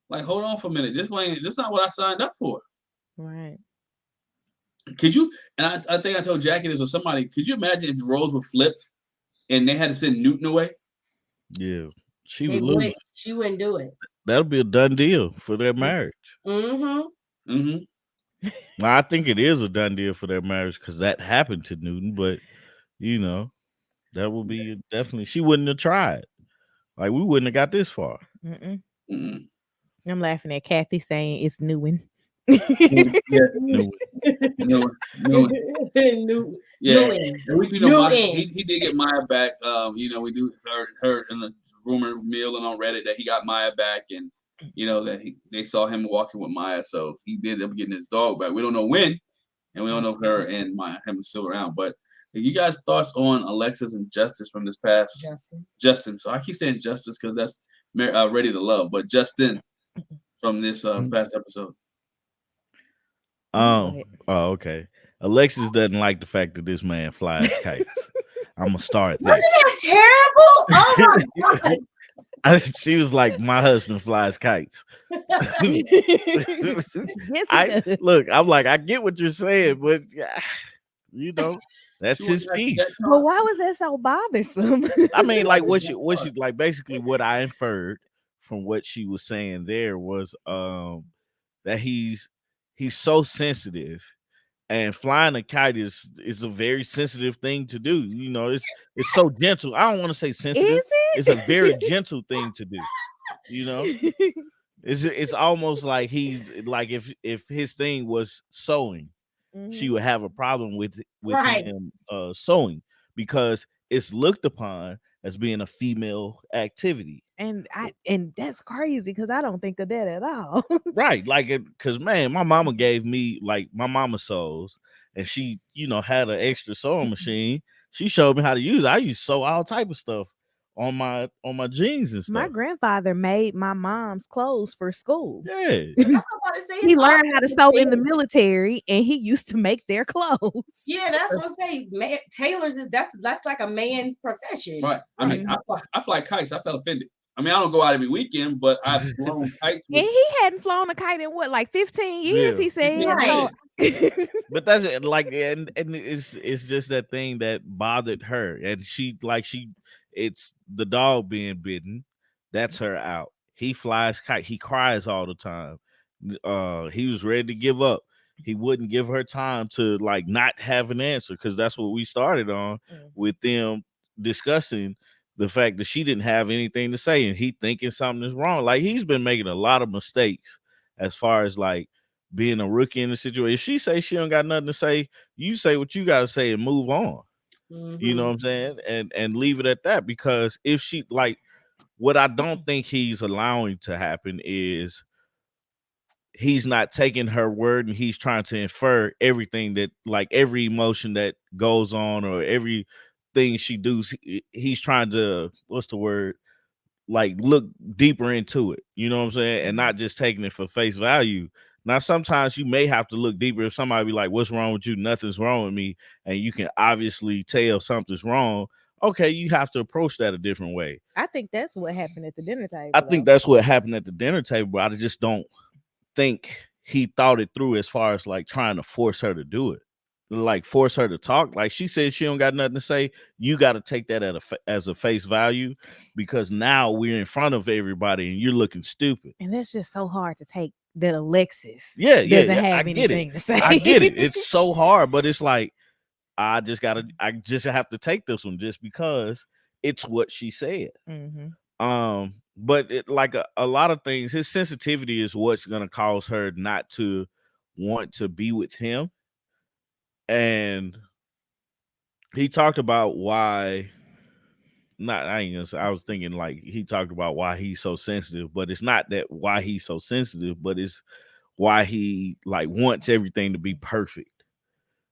Like, hold on for a minute. This is not what I signed up for. Right. Could you? And I think I told Jackie this or somebody. Could you imagine if the roles were flipped and they had to send Newton away? Yeah, she They would lose. would. She wouldn't do it. That'll be a done deal for their marriage. Mm-hmm. Mm-hmm. Well, I think it is a done deal for their marriage because that happened to Newton. But you know, that would be definitely. She wouldn't have tried. Like we wouldn't have got this far. Mm-mm. I'm laughing at Kathy saying it's Newin. Yeah. Newton. No. New. Yeah. Newton. And we know Maya, Newton. he did get Maya back. You know, we do heard in the rumor mill and on Reddit that he got Maya back, and you know that they saw him walking with Maya, so he did end up getting his dog back. We don't know when, and we don't know if her and Maya him still around. But you guys' thoughts on Alexis and Justice from this past Justin? So I keep saying Justice because that's Ready to Love, but Justin from this past episode. Oh, okay. Alexis doesn't like the fact that this man flies kites. I'm gonna start there. Wasn't that terrible? Oh my God. She was like, my husband flies kites. Yes, he does. Look, I'm like, I get what you're saying, but you know, that's his piece. But why was that so bothersome? I mean, like what she like basically what I inferred from what she was saying there was that he's so sensitive, and flying a kite is a very sensitive thing to do. You know, it's so gentle. I don't want to say sensitive. Is it? It's a very gentle thing to do. You know, it's almost like he's like if his thing was sewing, she would have a problem with Right. him sewing because it's looked upon as being a female activity. And that's crazy because I don't think of that at all. Right, like because man, my mama gave me like my mama sews, and she had an extra sewing machine. She showed me how to use it. I used to sew all type of stuff on my jeans and My stuff. grandfather made my mom's clothes for school. Yeah. That's what I'm about to say. He It's learned how to always sew in the been. military, and he used to make their clothes. Yeah, that's what I'm saying. Tailors is that's like a man's profession. Right. I mean, Mhm. I fly kites. I felt offended. I mean, I don't go out every weekend, but I've flown kites And with. he hadn't flown a kite in what, like 15 years, Yeah. he said. So Right. But that's it. Like, and it's just that thing that bothered her, and it's the dog being bitten. That's her out. He flies kite. He cries all the time. He was ready to give up. He wouldn't give her time to like not have an answer, because that's what we started on with them discussing the fact that she didn't have anything to say, and he thinking something is wrong. Like, he's been making a lot of mistakes as far as like being a rookie in the situation. If she say she don't got nothing to say, you say what you gotta say and move on. You know what I'm saying? And leave it at that. Because if she like, what I don't think he's allowing to happen is he's not taking her word and he's trying to infer everything that, like, every emotion that goes on or everything she does. He's trying to, what's the word? Like, look deeper into it, you know what I'm saying, and not just taking it for face value. Now, sometimes you may have to look deeper. If somebody be like, "What's wrong with you?" Nothing's wrong with me, and you can obviously tell something's wrong. Okay, you have to approach that a different way. I think that's what happened at the dinner table. I think that's what happened at the dinner table, but I just don't think he thought it through as far as like trying to force her to do it, like force her to talk. Like, she said she don't got nothing to say. You got to take that as a face value, because now we're in front of everybody and you're looking stupid. And that's just so hard to take, that Alexis Yeah, doesn't I have get it. anything to say. I get it. It's so hard, but it's like, I just have to take this one just because it's what she said. But it, like a lot of things, his sensitivity is what's gonna cause her not to want to be with him. And he talked about why, not I ain't gonna say, I was thinking like he talked about why he's so sensitive, but it's not that why he's so sensitive, but it's why he like wants everything to be perfect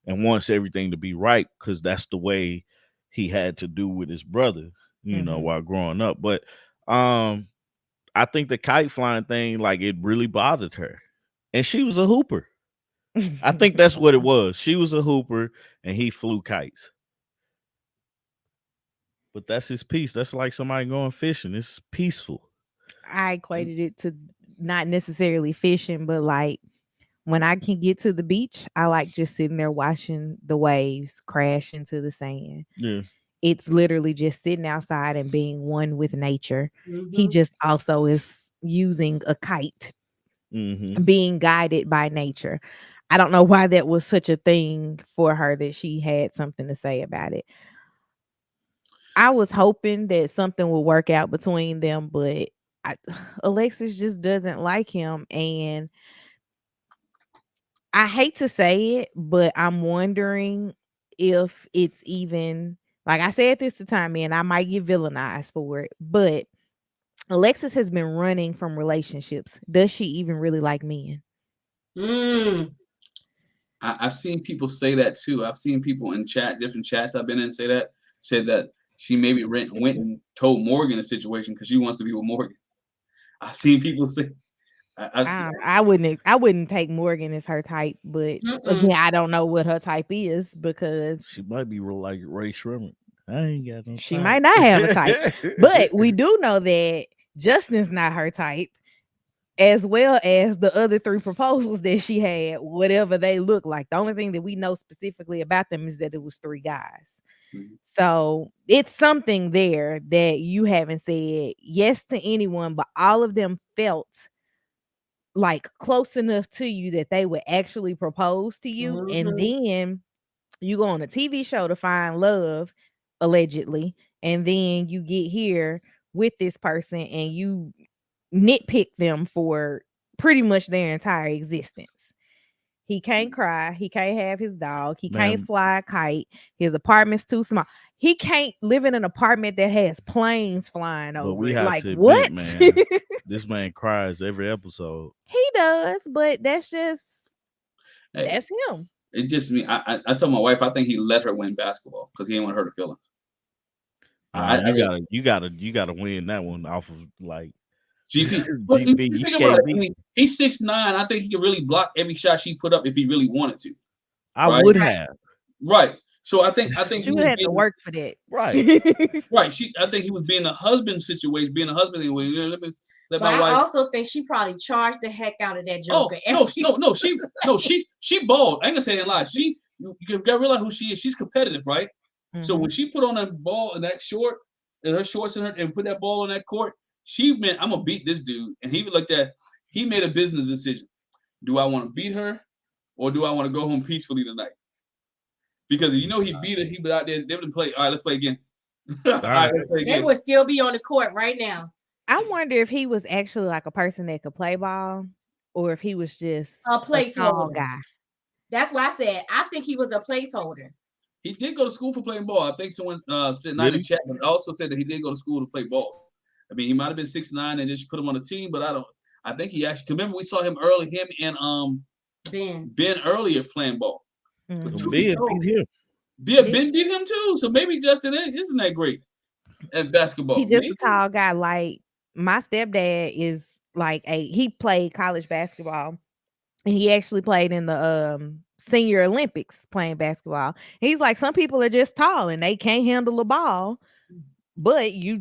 and wants everything to be right, because that's the way he had to do with his brother, you know, while growing up. But I think the kite flying thing, like, it really bothered her. And she was a hooper. I think that's what it was. She was a hooper and he flew kites. But that's his peace. That's like somebody going fishing. It's peaceful. I equated it to not necessarily fishing, but like when I can get to the beach, I like just sitting there watching the waves crash into the sand. Yeah. It's literally just sitting outside and being one with nature. He Mm-hmm. just also is using a kite, being guided by nature. I don't know why that was such a thing for her that she had something to say about it. I was hoping that something would work out between them, but Alexis just doesn't like him. And I hate to say it, but I'm wondering if it's even, like I said this to Tommy, and I might get villainized for it, but Alexis has been running from relationships. Does she even really like men? I've seen people say that too. I've seen people in different chats I've been in said that she maybe went and told Morgan a situation because she wants to be with Morgan. I've seen people say, I wouldn't take Morgan as her type, but again, I don't know what her type is because She might be real like Ray Sherman. I ain't got no she type. might not have a type. But we do know that Justin's not her type, as well as the other 3 proposals that she had, whatever they look like. The only thing that we know specifically about them is that it was 3 guys. So it's something there that you haven't said yes to anyone, but all of them felt like close enough to you that they would actually propose to you. And then you go on a TV show to find love, allegedly, and then you get here with this person and you nitpick them for pretty much their entire existence. He can't cry. He can't have his dog. He can't fly a kite. His apartment's too small. He can't live in an apartment that has planes flying But over we it. have Like, to admit, what? man, this man cries every episode. He does, but that's hey, that's him. it just me. I told my wife I think he let her win basketball because he didn't want to hurt her feelings. I really, you gotta win that one off of like GP. But you GP. You think about can't it. I beat. mean, he's 6'9". I think he could really block every shot she put up if he really wanted to. I Right. would have. Right. So I think But he you was had to being work for that. Right. right. I think he was being a husband situation, being a husband. Anyway, let But my I wife. also think she probably charged the heck out of that Oh joker. she balled. I ain't gonna say it lies. You gotta realize who she is. She's competitive, right? So Mhm. when she put on that ball and that short and her shorts and put that ball on that court, she meant I'm gonna beat this dude. And he looked at he made a business decision. Do I want to beat her or do I want to go home peacefully tonight? Because you know he beat her, he was out there, they would play. All right, let's play again. All right, let's play They again. would still be on the court right now. I wonder if he was actually like a person that could play ball, or if he was just A a tall placeholder. guy. That's why I said I think he was a placeholder. He did go to school for playing ball. I think someone said not Did in he? chat, but also said that he did go to school to play ball. I mean, he might have been 6'9" and just put him on the team, but I think he actually remember we saw him early, him and Ben earlier playing ball. But Mhm. truth be Ben told, beat him. Ben beat him too. So maybe Justin isn't that great at He basketball. just a Maybe. tall guy. Like my stepdad is like he played college basketball. And he actually played in the senior Olympics playing basketball. He's like, some people are just tall and they can't handle the ball, but you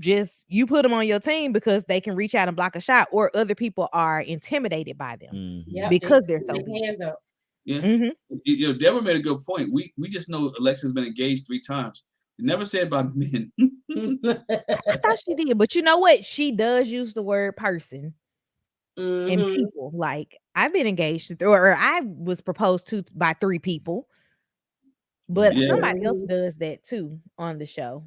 put them on your team because they can reach out and block a shot, or other people are intimidated by them Mhm. Yep, because they they're so put big. their hands up. Yeah. Mhm. You know, Deborah made a good point. We just know Alexa's been engaged 3 times. Never said about men. I thought she did, but you know what? She does use the word person and Mhm. people. Like I've been engaged to, or I was proposed to by 3 people, but Yeah. somebody else Mhm. does that too on the show.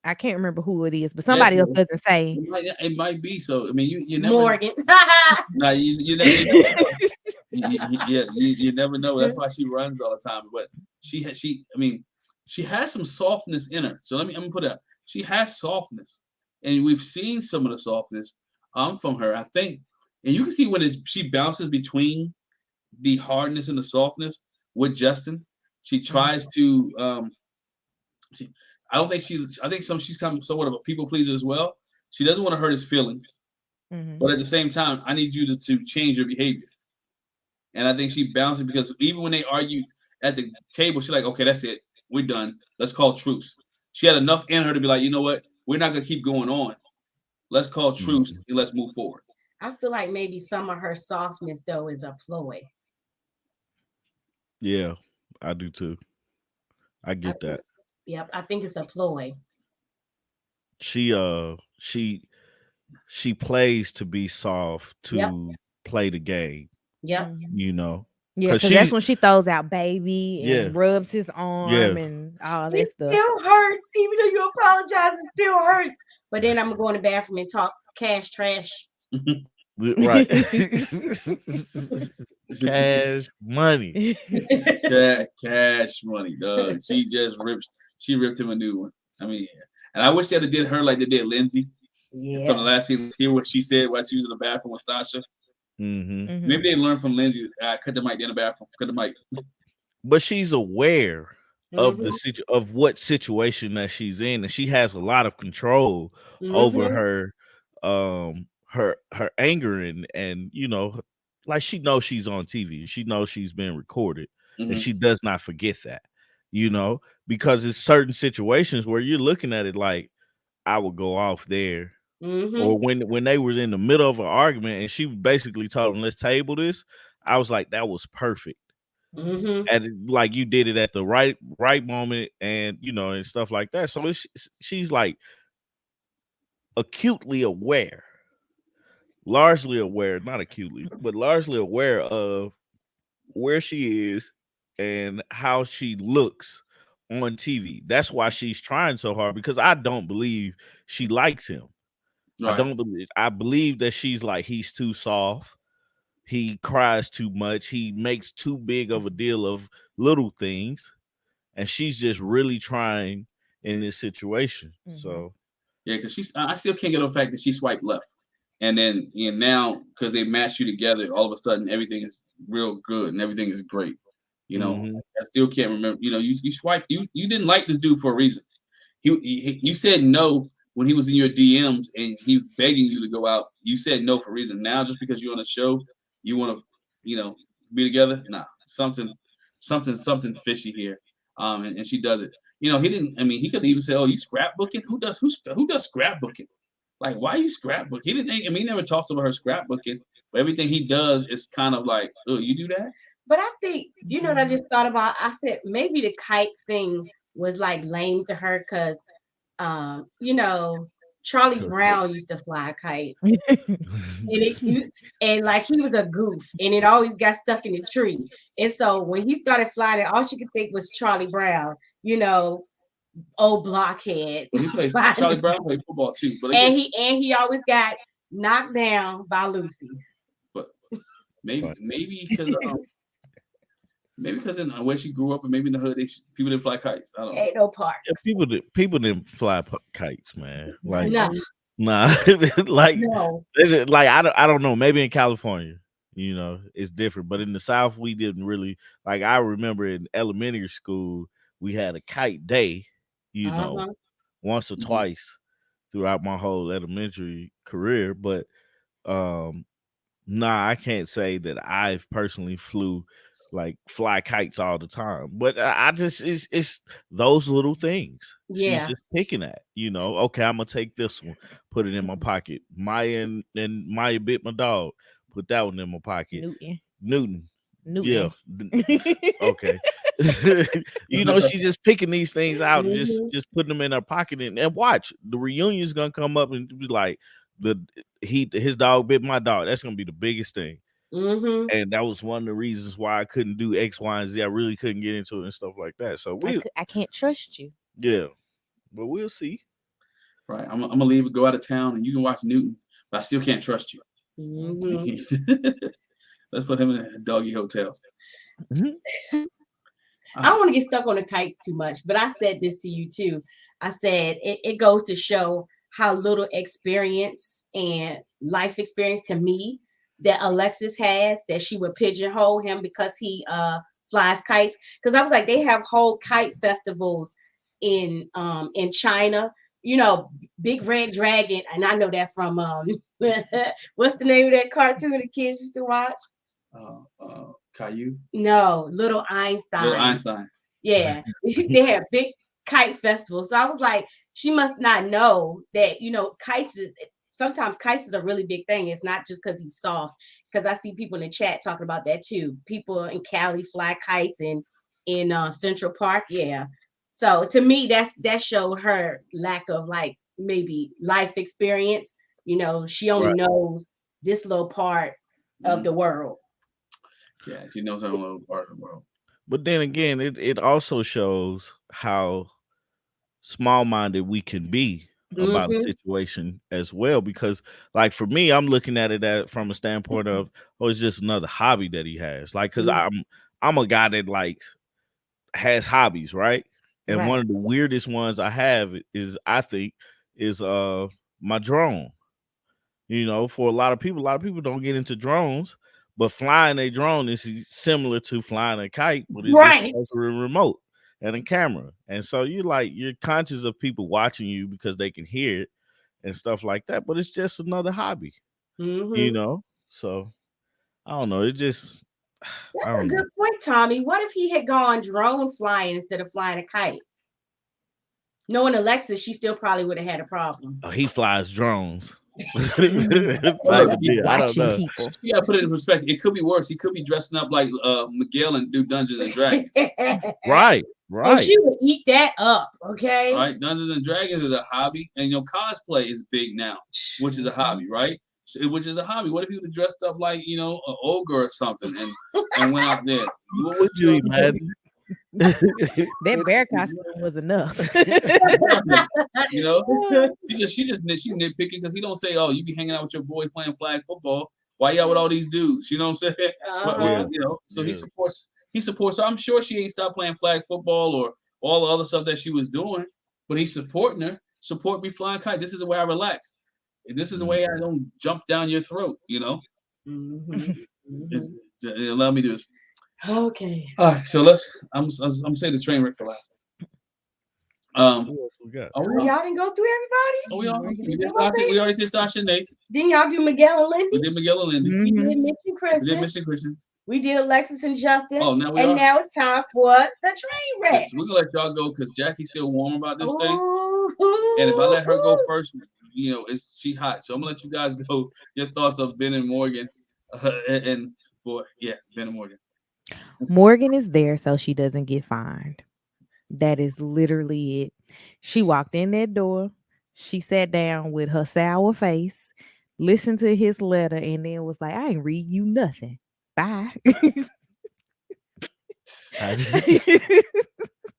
I can't remember who it is, but Yeah, somebody else so doesn't say. it might be so. I mean, you never Morgan. nah, you never know. You never know. That's why she runs all the time. But I mean, she has some softness in her. So I'm gonna put it out. She has softness, and we've seen some of the softness from her. I think, and you can see when she bounces between the hardness and the softness with Justin. She tries to. She, I don't think she. I think she's kind of somewhat of a people pleaser as well. She doesn't want to hurt his feelings, Mhm. but at the same time, I need you to change your behavior. And I think she balanced it because even when they argued at the table, she's like, okay, that's it. We're done. Let's call truce. She had enough in her to be like, you know what? We're not gonna keep going on. Let's call truce Mhm. and let's move forward. I feel like maybe some of her softness though is a ploy. Yeah, I do too. I I get think, that. yep, I think it's a ploy. She she plays to be soft Yep, to play the game, yep. Mhm. you know. Yeah, Cause because that's she's when she throws out baby yeah, and rubs his arm yeah. and all It that stuff. still hurts, even though you apologize, it still hurts. But then I'm gonna go in the bathroom and talk cash trash. Right. Cash money. Cash money, dog. She ripped him a new one. I mean, and I wish they had did her like they did Lindsay from the Yeah. last scene. Hear what she said while she was in the bathroom with Stasha. Hmm. Mhm. Maybe they learned from Lindsay. Cut the mic in the bathroom. Cut the mic. But she's aware of Mhm. of what situation that she's in, and she has a lot of control over Mhm. her her anger and you know, like she knows she's on TV. She knows she's being recorded, and Hmm. she does not forget that, you know, because it's certain situations where you're looking at it like I would go off there. Or Mhm. when they were in the middle of an argument and she basically told them, let's table this. I was like, that was perfect. Mhm. And like you did it at the right moment, and you know, and stuff like that. So she's like acutely aware, largely aware, not acutely, but largely aware of where she is and how she looks on TV. That's why she's trying so hard, because I don't believe she likes him. Right. I believe that she's like, he's too soft. He cries too much. He makes too big of a deal of little things. And she's just really trying in this situation. Mhm. So Yeah, because I still can't get over the fact that she swiped left, and then now because they matched you together, all of a sudden everything is real good and everything is great. You know, mhm. I still can't remember. You know, you swiped. You didn't like this dude for a reason. You said no when he was in your DMs and he was begging you to go out. You said no for a reason. Now just because you're on a show, you want to, be together. Nah, something fishy here. And she does it. He didn't. I mean, he could even say, "Oh, you scrapbooking? Who does scrapbooking? Like, why are you scrapbooking?" He didn't. I mean, he never talks about her scrapbooking, but everything he does is kind of like, "Oh, you do that?" But I think, what I just thought about? I said maybe the kite thing was like lame to her because, Charlie Brown used to fly a kite. And like he was a goof and it always got stuck in the tree. And so when he started flying it, all she could think was Charlie Brown, old blockhead. Well, he played flying Charlie this- Brown played football too, but and again, he always got knocked down by Lucy. but maybe because in where she grew up and maybe in the hood, people didn't fly kites. I don't know. Ain't no parks. Yeah, people didn't fly kites, man. Like, No, nah, like, no. like I don't know. Maybe in California, it's different. But in the South, we didn't really like. I remember in elementary school, we had a kite day. Uh-huh. Once or Mhm. twice throughout my whole elementary career. But nah, I can't say that I've personally fly kites all the time. But I just it's those little things she's Yeah. just picking at. Okay, I'm gonna take this one, put it in my pocket. Maya and Maya bit my dog, put that one in my pocket. Newton. Yeah. Okay. She's just picking these things out and Mhm. just putting them in her pocket and watch the reunion's gonna come up and be like his dog bit my dog. That's gonna be the biggest thing. Mhm. And that was one of the reasons why I couldn't do X, Y, and Z. I really couldn't get into it and stuff like that. So I can't trust you. yeah, but we'll see. Right. I'm gonna leave and go out of town, and you can watch Newton, but I still can't trust you. Mhm. Let's put him in a doggy hotel. I don't want to get stuck on the kites too much, but I said this to you too. I said it goes to show how little experience and life experience to me that Alexis has, that she would pigeonhole him because he flies kites. Because I was like, they have whole kite festivals in China, Big Red Dragon, and I know that from what's the name of that cartoon the kids used to watch? Caillou? No, Little Einstein. Little Einstein. Yeah, they have big kite festivals. So I was like, she must not know that, sometimes kites is a really big thing. It's not just because he's soft, because I see people in the chat talking about that too. People in Cali fly kites and in Central Park. Yeah. So to me, that showed her lack of like maybe life experience. She only Right. knows this little part of the world. Yeah, she knows her own little part of the world. But then again, it also shows how small-minded we can be about a situation as well. Because, like, for me, I'm looking at it from a standpoint of, it's just another hobby that he has. Like, because I'm a guy that like has hobbies, right? And one of the weirdest ones I have is, I think, is my drone. For a lot of people don't get into drones, but flying a drone is similar to flying a kite, but it's just a remote and a camera. And so you're conscious of people watching you because they can hear it and stuff like that. But it's just another hobby, So I don't know. It just That's a good point, Tommy. What if he had gone drone flying instead of flying a kite? Knowing Alexis, she still probably would have had a problem. Oh, he flies drones. I don't know. People. You gotta put it in perspective. It could be worse. He could be dressing up like Miguel and do Dungeons and Dragons. Right. Oh, she would eat that up, okay? Right. Dungeons and Dragons is a hobby, and cosplay is big now, which is a hobby, right? So, which is a hobby. What if he was dressed up like an ogre or something and went out there? What would you imagine? That bear costume was enough. She nitpicking because he don't say, "Oh, you be hanging out with your boys playing flag football. Why you out with all these dudes?" You know what I'm saying? So he supports. He supports. So I'm sure she ain't stopped playing flag football or all the other stuff that she was doing, but he's supporting her. Support me flying kite. This is the way I relax. This is the way I don't jump down your throat. Allow me to do this. Okay. All right, so I'm saying the train wreck for last. Um, Who else we got? oh, Oh, y'all didn't go through everybody? oh, we all Morgan we and did What was Stacia, that? we already did Stacia and Nate. Didn't y'all do Miguel and Lindy? We did Miguel and Lindy. We Mhm. did Mitch and We did Kristen. Mitch and Kristen. We did Alexis and Justin. Oh, now we And are. now it's time for the train wreck. We're gonna let y'all go because Jackie's still warm about this thing. Ooh. And if I let her go first, she hot. So I'm gonna let you guys go. Your thoughts of Binh and Morgan, and boy, yeah, Binh and Morgan. Morgan is there so she doesn't get fined. That is literally it. She walked in that door. She sat down with her sour face, listened to his letter, and then was like, I ain't read you nothing. Bye.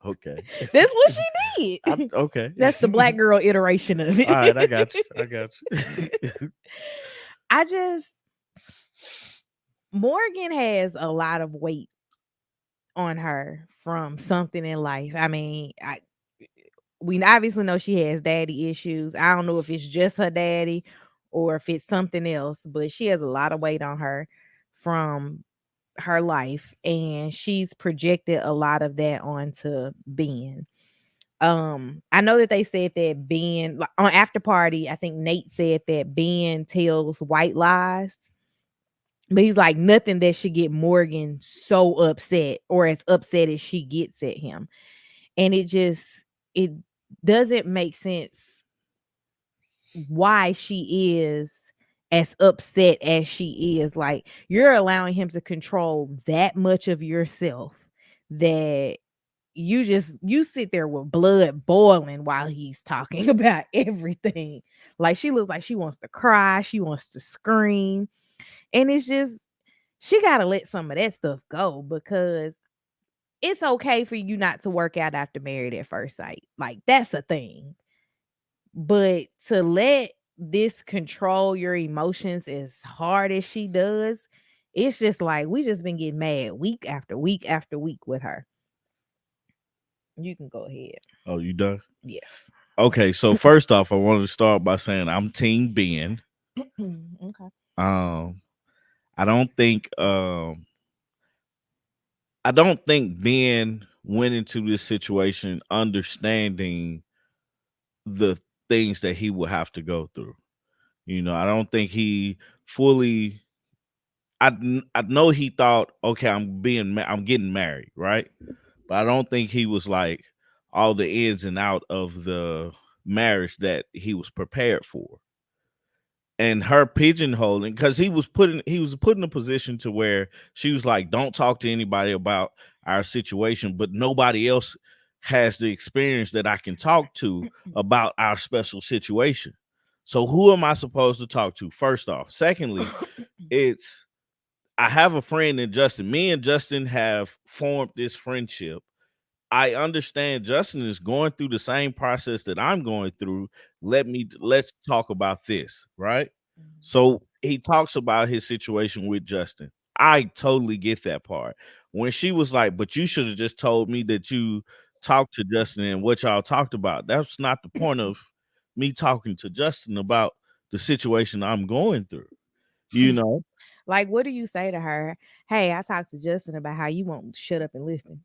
Okay. That's what she did. Okay. That's the black girl iteration of it. All right, I got you. I just Morgan has a lot of weight on her from something in life. I mean, we obviously know she has daddy issues. I don't know if it's just her daddy or if it's something else, but she has a lot of weight on her from her life, and she's projected a lot of that onto Binh. I know that they said that Binh, like, on After Party, I think Nate said that Binh tells white lies. But he's like, nothing that should get Morgan so upset or as upset as she gets at him. And it doesn't make sense why she is as upset as she is. Like, you're allowing him to control that much of yourself that you sit there with blood boiling while he's talking about everything. Like, she looks like she wants to cry, she wants to scream. And it's just, she got to let some of that stuff go, because it's okay for you not to work out after Married at First Sight. Like, that's a thing. But to let this control your emotions as hard as she does, it's just like, we just been getting mad week after week after week with her. You can go ahead. Oh, you done? Yes. Okay, so first off, I wanted to start by saying I'm Team Binh. Okay. I don't think Binh went into this situation understanding the things that he would have to go through. I don't think he fully. I know he thought, okay, I'm getting married, right? But I don't think he was like all the ins and out of the marriage that he was prepared for. And her pigeonholing, because he was put in a position to where she was like, don't talk to anybody about our situation, but nobody else has the experience that I can talk to about our special situation. So who am I supposed to talk to? First off. Secondly, I have a friend in Justin. Me and Justin have formed this friendship. I understand Justin is going through the same process that I'm going through. Let's talk about this, right? So he talks about his situation with Justin. I totally get that part. When she was like, but you should have just told me that you talked to Justin and what y'all talked about. That's not the point of me talking to Justin about the situation I'm going through, you know? Like, what do you say to her? Hey, I talked to Justin about how you won't shut up and listen.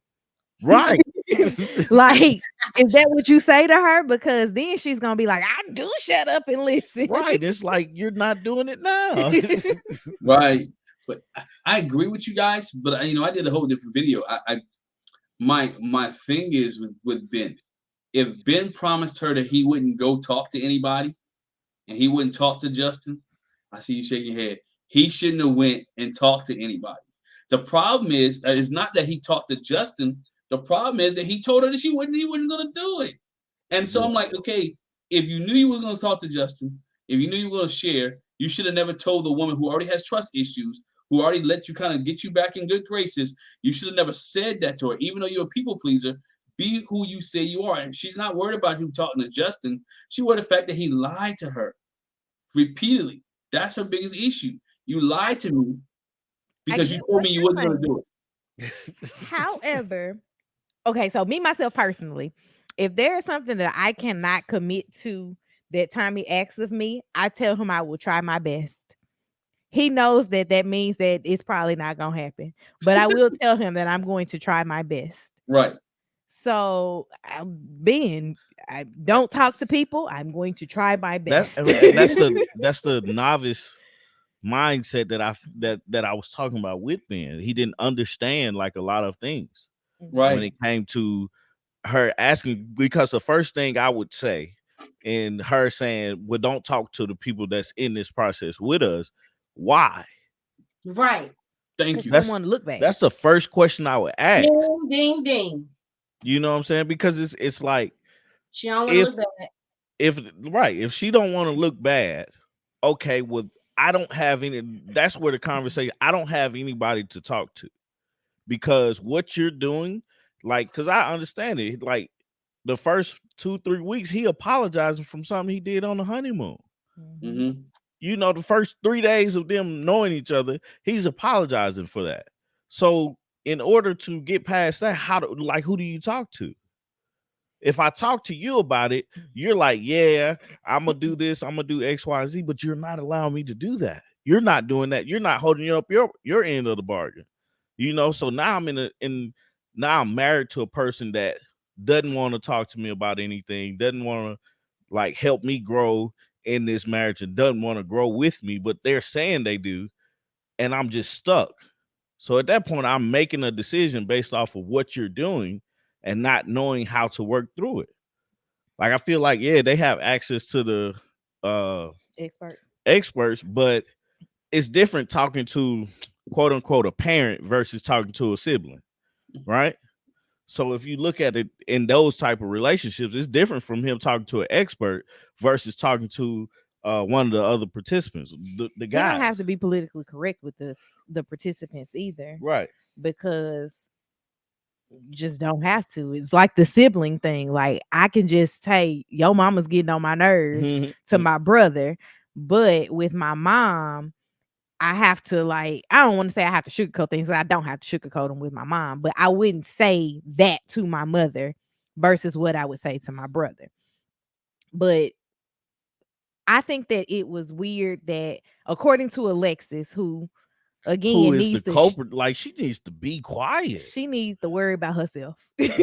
Right. Like, is that what you say to her? Because then she's gonna be like, I do shut up and listen. Right. It's like, you're not doing it now. Right. But I agree with you guys. But I did a whole different video. My thing is with Binh. If Binh promised her that he wouldn't go talk to anybody and he wouldn't talk to Justin, I see you shaking your head. He shouldn't have went and talked to anybody. The problem is not that he talked to Justin. The problem is that he told her that he wasn't gonna do it. And so I'm like, okay, if you knew you were gonna talk to Justin, if you knew you were gonna share, you should have never told the woman who already has trust issues, who already let you kind of get you back in good graces. You should have never said that to her, even though you're a people pleaser. Be who you say you are. And she's not worried about you talking to Justin. She worried the fact that he lied to her repeatedly. That's her biggest issue. You lied to me because you told me you wasn't going to do it. However, okay, so me, myself personally, if there is something that I cannot commit to that Tommy asks of me, I tell him I will try my best. He knows that means that it's probably not going to happen, but I will tell him that I'm going to try my best. Right. So, Ben, I don't talk to people. I'm going to try my That's best. that's the novice mindset that I was talking about with Ben. He didn't understand like a lot of things when Right. it came to her asking, because the first thing I would say and her saying, well, don't talk to the people that's in this process with us. Why? Right. Thank Because you you. don't That's want to look bad. that's the first question I would ask. Ding, ding, ding. You know what I'm saying? Because it's like, She don't want to if look bad. if she don't want to look bad, okay, well, I don't have any, that's where the conversation, I don't have anybody to talk to, because what you're doing, like, because I understand it, like the first 2-3 weeks he apologizing from something he did on the honeymoon. Mm-hmm. You know, the first 3 days of them knowing each other, he's apologizing for that. So in order to get past that, who do you talk to? If I talk to you about it, you're like, yeah, I'm gonna do this, I'm gonna do X, Y, Z, but you're not allowing me to do that. You're not doing that. You're not holding up your end of the bargain. You know, so now now I'm married to a person that doesn't want to talk to me about anything, doesn't want to like help me grow in this marriage, and doesn't want to grow with me, but they're saying they do, and I'm just stuck. So at that point, I'm making a decision based off of what you're doing and not knowing how to work through it. Like, I feel like, yeah, they have access to the Experts. experts, but it's different talking to quote unquote a parent versus talking to a sibling, right? So if you look at it in those type of relationships, it's different from him talking to an expert versus talking to one of the other participants, the He don't have guys. to be politically correct with the participants either, Right. because just don't have to. It's like the sibling thing. Like, I can just say your mama's getting on my nerves to my brother, but with my mom, I have to, like, I don't want to say I have to sugarcoat things. I don't have to sugarcoat them with my mom, but I wouldn't say that to my mother versus what I would say to my brother. But I think that it was weird that, according to Alexis, who Who again is the needs to culprit? Like, she needs to be quiet. she needs to worry about herself. Man.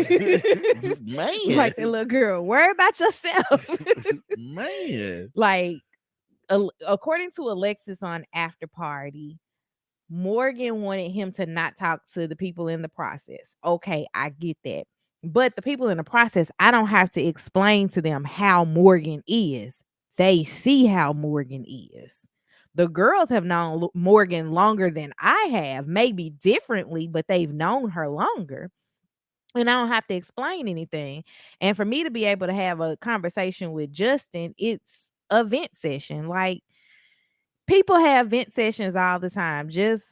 Like that little girl, worry about yourself. Man. Like, according to Alexis on After Party, Morgan wanted him to not talk to the people in the process. Okay, I get that. But the people in the process, I don't have to explain to them how Morgan is. They see how Morgan is. The girls have known Morgan longer than I have, maybe differently, but they've known her longer. And I don't have to explain anything. And for me to be able to have a conversation with Justin, it's a vent session. Like, people have vent sessions all the time. Just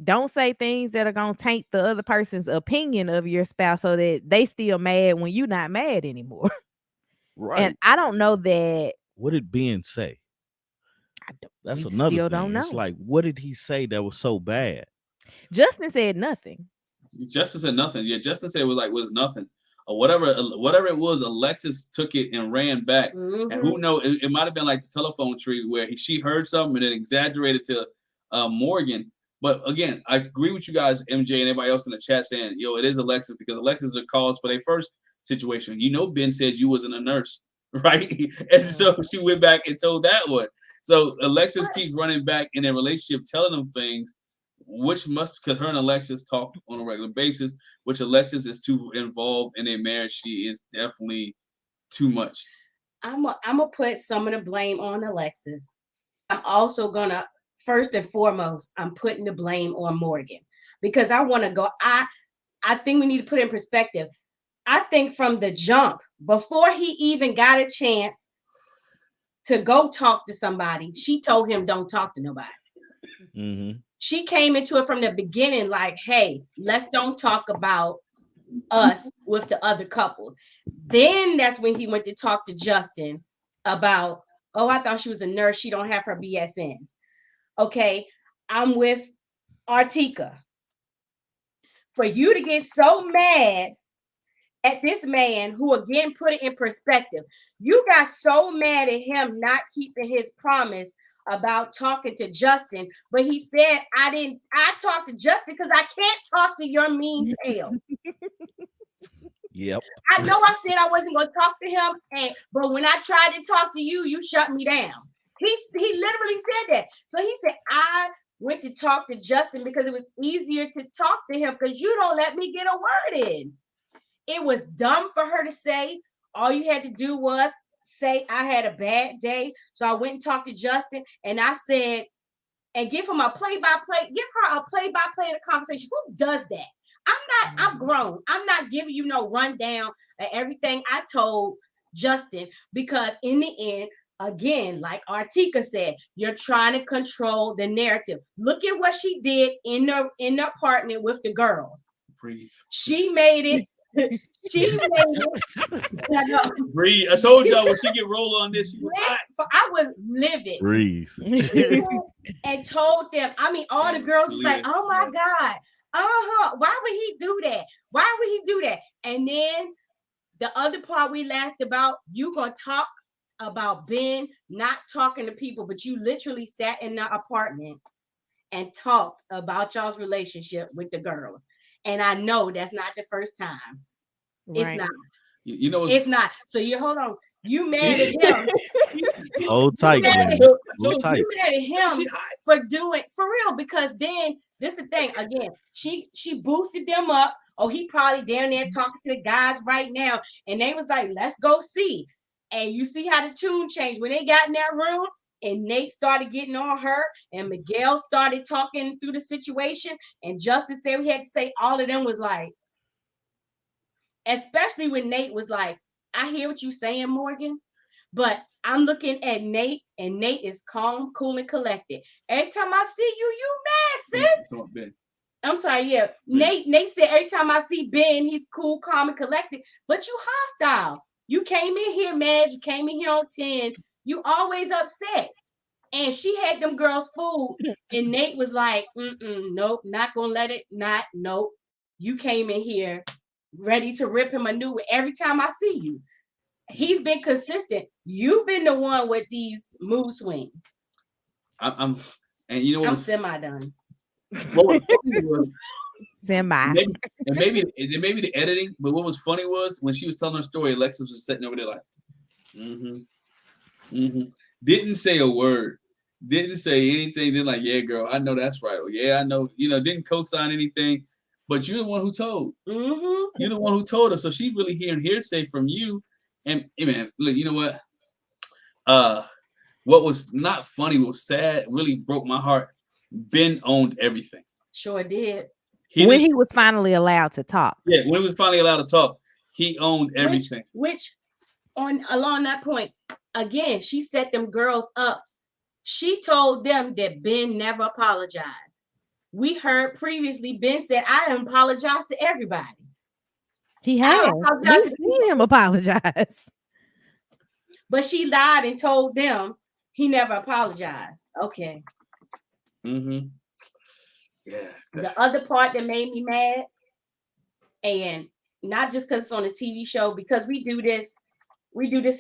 don't say things that are gonna taint the other person's opinion of your spouse so that they still mad when you're not mad anymore. And Right. I don't know that What did Ben say? That's we another still don't thing. It's know. like, what did he say that was so bad? Justin said nothing. Justin said nothing. Yeah, Justin said it was nothing. Or whatever it was, Alexis took it and ran back. And who know, it might have been like the telephone tree where she heard something and then exaggerated to Morgan. But again, I agree with you guys, MJ and everybody else in the chat saying, yo, it is Alexis, because Alexis is a cause for their first situation. You know, Ben said you wasn't a nurse, right? And so she went back and told that one. So Alexis keeps running back in their relationship, telling them things, which must, because her and Alexis talk on a regular basis, which Alexis is too involved in a marriage. She is definitely too much. I'm gonna put some of the blame on Alexis. I'm also gonna, first and foremost, I'm putting the blame on Morgan, because I want to go. I think we need to put it in perspective. I think from the jump, before he even got a chance to go talk to somebody, she told him don't talk to nobody. Mm-hmm. She came into it from the beginning like, hey, let's don't talk about us with the other couples. Then that's when he went to talk to Justin about, oh, I thought she was a nurse. She don't have her BSN. Okay, I'm with Artieka. For you to get so mad at this man who, again, put it in perspective, you got so mad at him not keeping his promise about talking to Justin, but he said, I talked to Justin because I can't talk to your mean tail. Yep. I know I said I wasn't going to talk to him, but when I tried to talk to you, you shut me down. He literally said that. So he said, I went to talk to Justin because it was easier to talk to him because you don't let me get a word in. It was dumb for her to say. All you had to do was say I had a bad day. So I went and talked to Justin and I said, and give him a play-by-play, give her a play-by-play of the conversation. Who does that? I'm grown. I'm not giving you no rundown of everything I told Justin because in the end, again, like Artieka said, you're trying to control the narrative. Look at what she did in the apartment with the girls. Breathe. She made it. She made it. Breathe. I told y'all when she get rolled on this, she was hot. I was livid. Breathe. And told them, I mean, all the girls was like, oh my God. Why would he do that? Why would he do that? And then the other part we laughed about, you gonna talk about Binh not talking to people, but you literally sat in the apartment and talked about y'all's relationship with the girls. And I know that's not the first time. Right. It's not. You know, it's not. So you hold on. You mad at him. Hold tight, man. Hold tight. You mad at him for doing for real because then this is the thing again. She boosted them up. Oh, he probably down there talking to the guys right now, and they was like, "Let's go see." And you see how the tune changed when they got in that room, and Nate started getting on her, and Miguel started talking through the situation, and Justin said we had to say all of them was like, especially when Nate was like, "I hear what you saying, Morgan, but I'm looking at Nate, and Nate is calm, cool, and collected. Every time I see you, you mad, sis." I'm sorry, yeah. Nate said every time I see Binh, he's cool, calm, and collected, but you hostile. You came in here mad, you came in here on 10, you always upset. And she had them girls fooled, and Nate was like, nope, not gonna let it, nope. You came in here ready to rip him a new one every time I see you. He's been consistent. You've been the one with these mood swings. And you know what? I'm semi-done. What was funny was semi. Maybe the editing, but what was funny was when she was telling her story, Alexis was sitting over there like, didn't say a word, didn't say anything. Then like, yeah, girl, I know that's right. Or yeah, I know, didn't co-sign anything. But you're the one who told. You're the one who told her. So she's really hearing hearsay from you. And hey man, look, you know what? What was not funny, what was sad, really broke my heart. Binh owned everything. Sure did. When he was finally allowed to talk. Yeah, when he was finally allowed to talk, he owned everything. Which along that point, again, she set them girls up. She told them that Binh never apologized. We heard previously Binh said, I apologize to everybody. He has. We've seen him apologize. But she lied and told them he never apologized. Okay. Yeah. The other part that made me mad, and not just because it's on a TV show, because we do this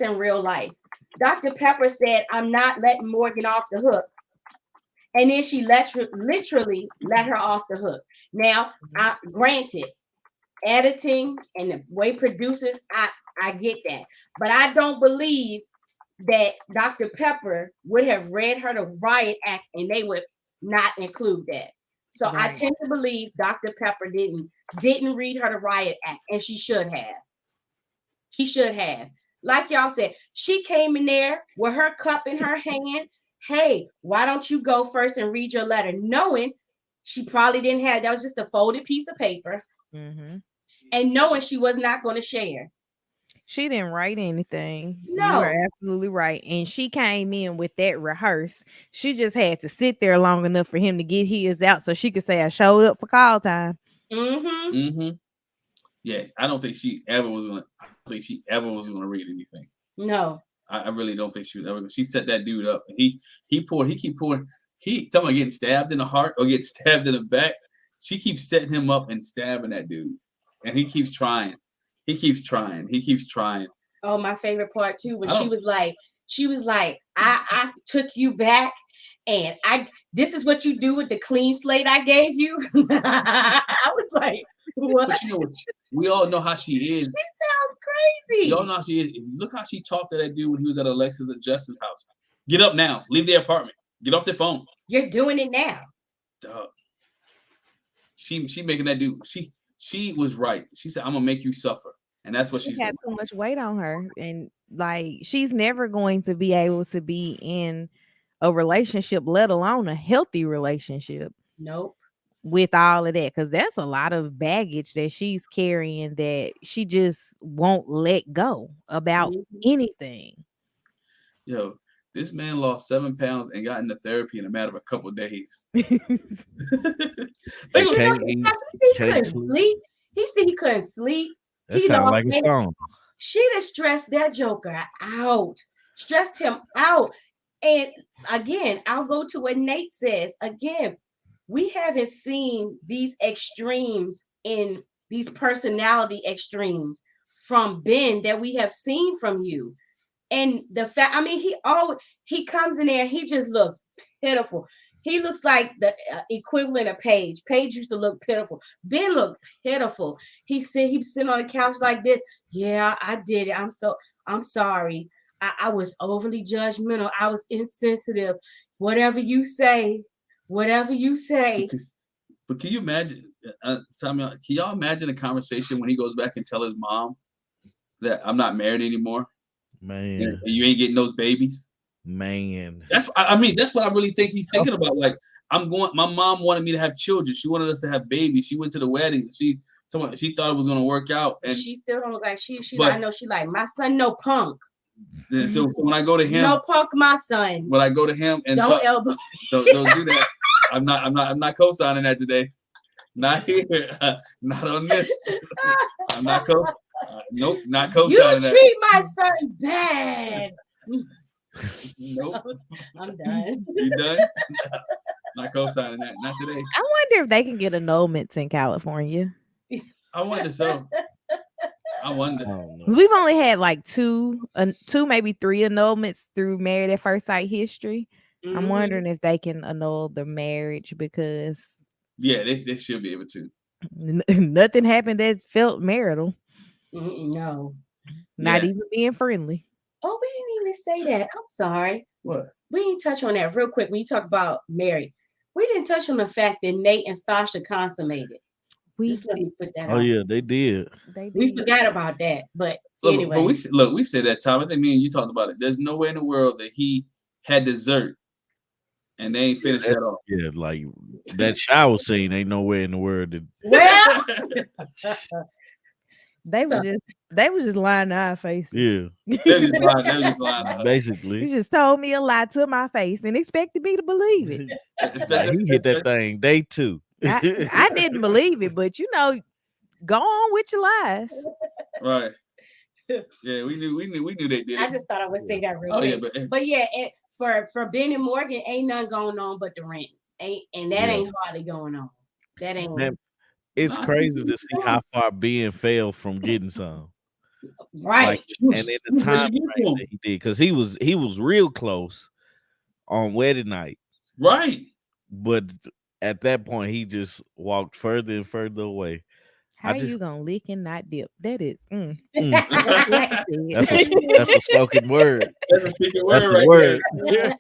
in real life. Dr. Pepper said, I'm not letting Morgan off the hook. And then she literally let her off the hook. Now, granted, editing and the way producers, I get that. But I don't believe that Dr. Pepper would have read her the riot act and they would not include that. So right. I tend to believe Dr. Pepper didn't read her the riot act, and she should have. She should have. Like y'all said, she came in there with her cup in her hand. Hey, why don't you go first and read your letter? Knowing she probably didn't have, that was just a folded piece of paper. And knowing she was not going to share. She didn't write anything. No. You are absolutely right. And she came in with that rehearse. She just had to sit there long enough for him to get his out so she could say, I showed up for call time. Yeah, I don't think she ever was going to read anything. No. I really don't think she was ever. She set that dude up. He keep pouring. He talking about getting stabbed in the heart or getting stabbed in the back. She keeps setting him up and stabbing that dude. And he keeps trying. He keeps trying. Oh, my favorite part too, when she was like, She was like, I took you back, and this is what you do with the clean slate I gave you. I was like, what? But you know what? We all know how she is. She sounds crazy. Y'all know how she is. Look how she talked to that dude when he was at Alexis and Justin's house. Get up now. Leave the apartment. Get off their phone. You're doing it now. Duh. She making that dude. She was right. She said, "I'm gonna make you suffer," and that's what she's had doing. too much weight on her, and like she's never going to be able to be in a relationship, let alone a healthy relationship. Nope. With all of that, because that's a lot of baggage that she's carrying that she just won't let go about anything. Yo, this man lost 7 pounds and got into therapy in a matter of a couple of days. But you know, he couldn't sleep. He said he couldn't sleep. That sounds like a song. She done stressed that joker out, stressed him out. And again, I'll go to what Nate says. Again, we haven't seen these extremes in these personality extremes from Binh that we have seen from you. And the fact, I mean, he comes in there and he just looks pitiful. He looks like the equivalent of Paige. Paige used to look pitiful. Binh looked pitiful. He said he was sitting on the couch like this. Yeah, I did it. I'm sorry. I was overly judgmental. I was insensitive. Whatever you say. But can you imagine? Can y'all imagine a conversation when he goes back and tell his mom that I'm not married anymore? Man, and you ain't getting those babies. Man, that's what I really think he's thinking about. Like, my mom wanted me to have children. She wanted us to have babies. She went to the wedding. She thought it was gonna work out. And she still don't look like I know she like, my son no punk. So when I go to him, no punk, my son. When I go to him and don't elbow, don't do that. I'm not co-signing that today. Not here. Not on this. I'm not nope, not co-signing that. You treat my son bad. Nope. I'm done. You done? Not co-signing that. Not today. I wonder if they can get annulments in California. I wonder so. I wonder. We've only had like two, maybe 3 annulments through Married at First Sight history. Mm-hmm. I'm wondering if they can annul the marriage because they should be able to. Nothing happened that felt marital. No, not even being friendly. Oh, we didn't even say that. I'm sorry. What? We didn't touch on that real quick when you talk about married. We didn't touch on the fact that Nate and Stacia consummated. Just let me put that out. Yeah, they did. We forgot about that, but anyway. But we said that time. I think me and you talked about it. There's no way in the world that he had dessert and they ain't finished that off. Yeah, like that shower scene ain't nowhere in the world. Well, they was just lying to our faces. Yeah, they was just lying. Basically, you just told me a lie to my face and expected me to believe it. Like, he hit that thing day 2. I didn't believe it, but go on with your lies. Right. Yeah, we knew they did it. I just thought I would say that real quick. Yeah, but yeah, for Binh and Morgan, ain't nothing going on but the rent. Ain't hardly going on. That ain't. Man, it's crazy to see how far Binh fell from getting some. Right. Like, and in the time frame that he did, because he was real close on wedding night. Right. But at that point, he just walked further and further away. How are you gonna lick and not dip? That is that's a spoken word. That's a speaking word. That's a right word. That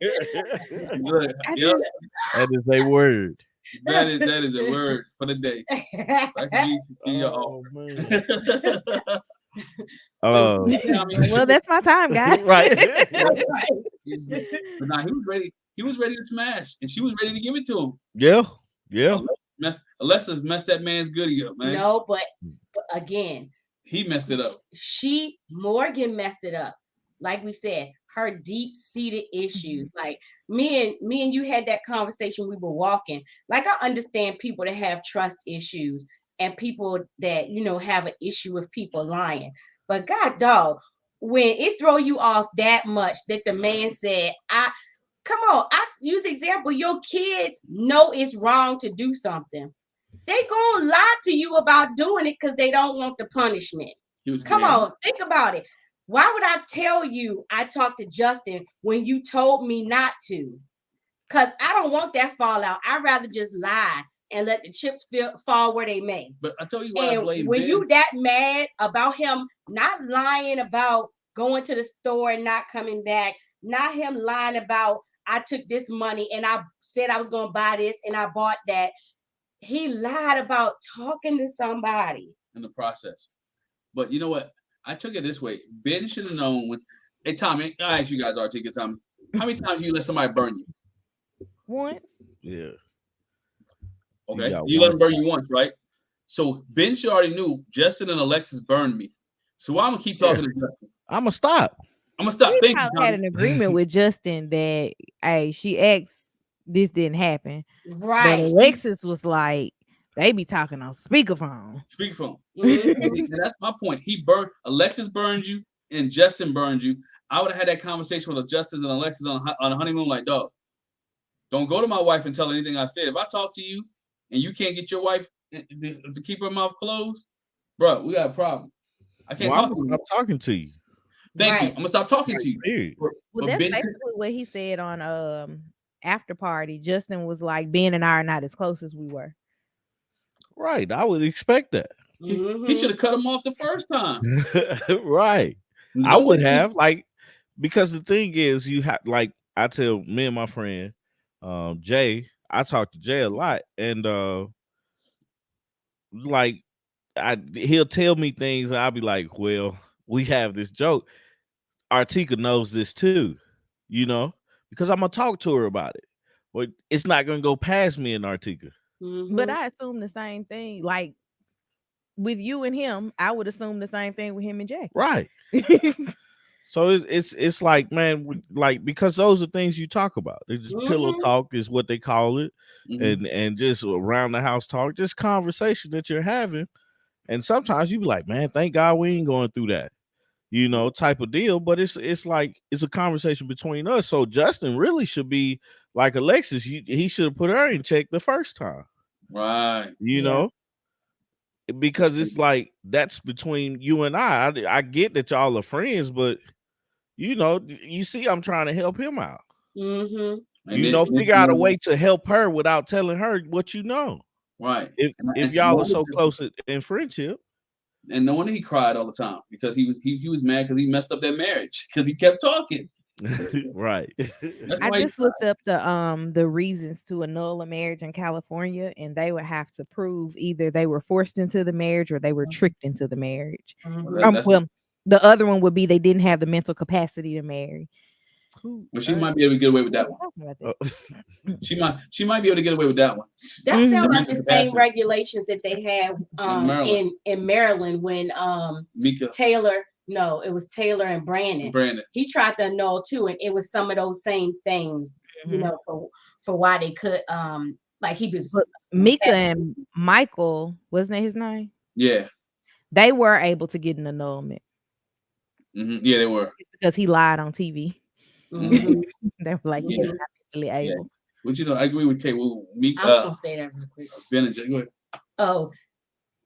is a word. That is a word for the day. Well, that's my time, guys. Right. But now he was ready. He was ready to smash, and she was ready to give it to him. Yeah. Alexis messed that man's goodie up, man. No, but again, he messed it up. Morgan messed it up. Like we said, her deep-seated issues. Like me and you had that conversation. We were walking. Like, I understand people that have trust issues and people that have an issue with people lying. But God dog, when it throw you off that much that the man said, come on, I use example. Your kids know it's wrong to do something. They gonna lie to you about doing it because they don't want the punishment. Come on, think about it. Why would I tell you I talked to Justin when you told me not to? Because I don't want that fallout. I'd rather just lie and let the chips fall where they may. But I tell you why I blame when Binh. you that mad about him not lying about going to the store and not coming back, not him lying about I took this money and I said I was going to buy this and I bought that. He lied about talking to somebody in the process. But you know what? I took it this way. Binh should have known when. Hey, Tommy, I ask you guys, Artieka, Tommy, how many times you let somebody burn you? Once. Yeah. Okay. You let them burn you once, right? So Binh already knew Justin and Alexis burned me. So why I'm gonna keep talking to Justin? I'm gonna stop. I'm gonna stop. We Thank probably you, had an agreement with Justin that hey, she asked this didn't happen. Right. But Alexis was like, they be talking on speakerphone. Speakerphone. And that's my point. Alexis burned you and Justin burned you. I would have had that conversation with Justin and Alexis on a honeymoon like, dog, don't go to my wife and tell her anything I said. If I talk to you and you can't get your wife to keep her mouth closed, bro, we got a problem. I can't talk to you. I'm talking to you. Thank you. I'm gonna stop talking to you. Well, that's basically what he said on After Party. Justin was like, Ben and I are not as close as we were. Right. I would expect that. He should have cut him off the first time. Right. I would have, because the thing is, you have, like, I tell me and my friend Jay, I talk to Jay a lot, and he'll tell me things and I'll be like, well, we have this joke. Artieka knows this too, because I'm gonna talk to her about it. But it's not gonna go past me and Artieka. But I assume the same thing. Like with you and him, I would assume the same thing with him and Jay. Right. So it's like, man, like, because those are things you talk about. It's just pillow talk is what they call it, and just around the house talk, just conversation that you're having. And sometimes you be like, man, thank God we ain't going through that, type of deal. But it's like it's a conversation between us. So Justin really should be like Alexis. He should have put her in check the first time, right? Because it's like that's between you and I. I get that y'all are friends, but you see, I'm trying to help him out. Figure out a way to help her without telling her what you know. Right. If y'all are so close in friendship. And no wonder he cried all the time, because he was mad because he messed up that marriage because he kept talking. Right. I just looked up the reasons to annul a marriage in California, and they would have to prove either they were forced into the marriage or they were tricked into the marriage. Well, the other one would be they didn't have the mental capacity to marry. Well, she might be able to get away with that one. She might be able to get away with that one. That sounds like the same regulations that they had in Maryland when Mika. Taylor. No, it was Taylor and Brandon. He tried to annul too, and it was some of those same things, for why they could like he was Mika and Michael, wasn't that his name? Yeah. They were able to get an annulment. Yeah, they were. Because he lied on TV. They were like, he's not actually able. But I agree with Kay. I was gonna say that real quick. Binh, go ahead. Oh,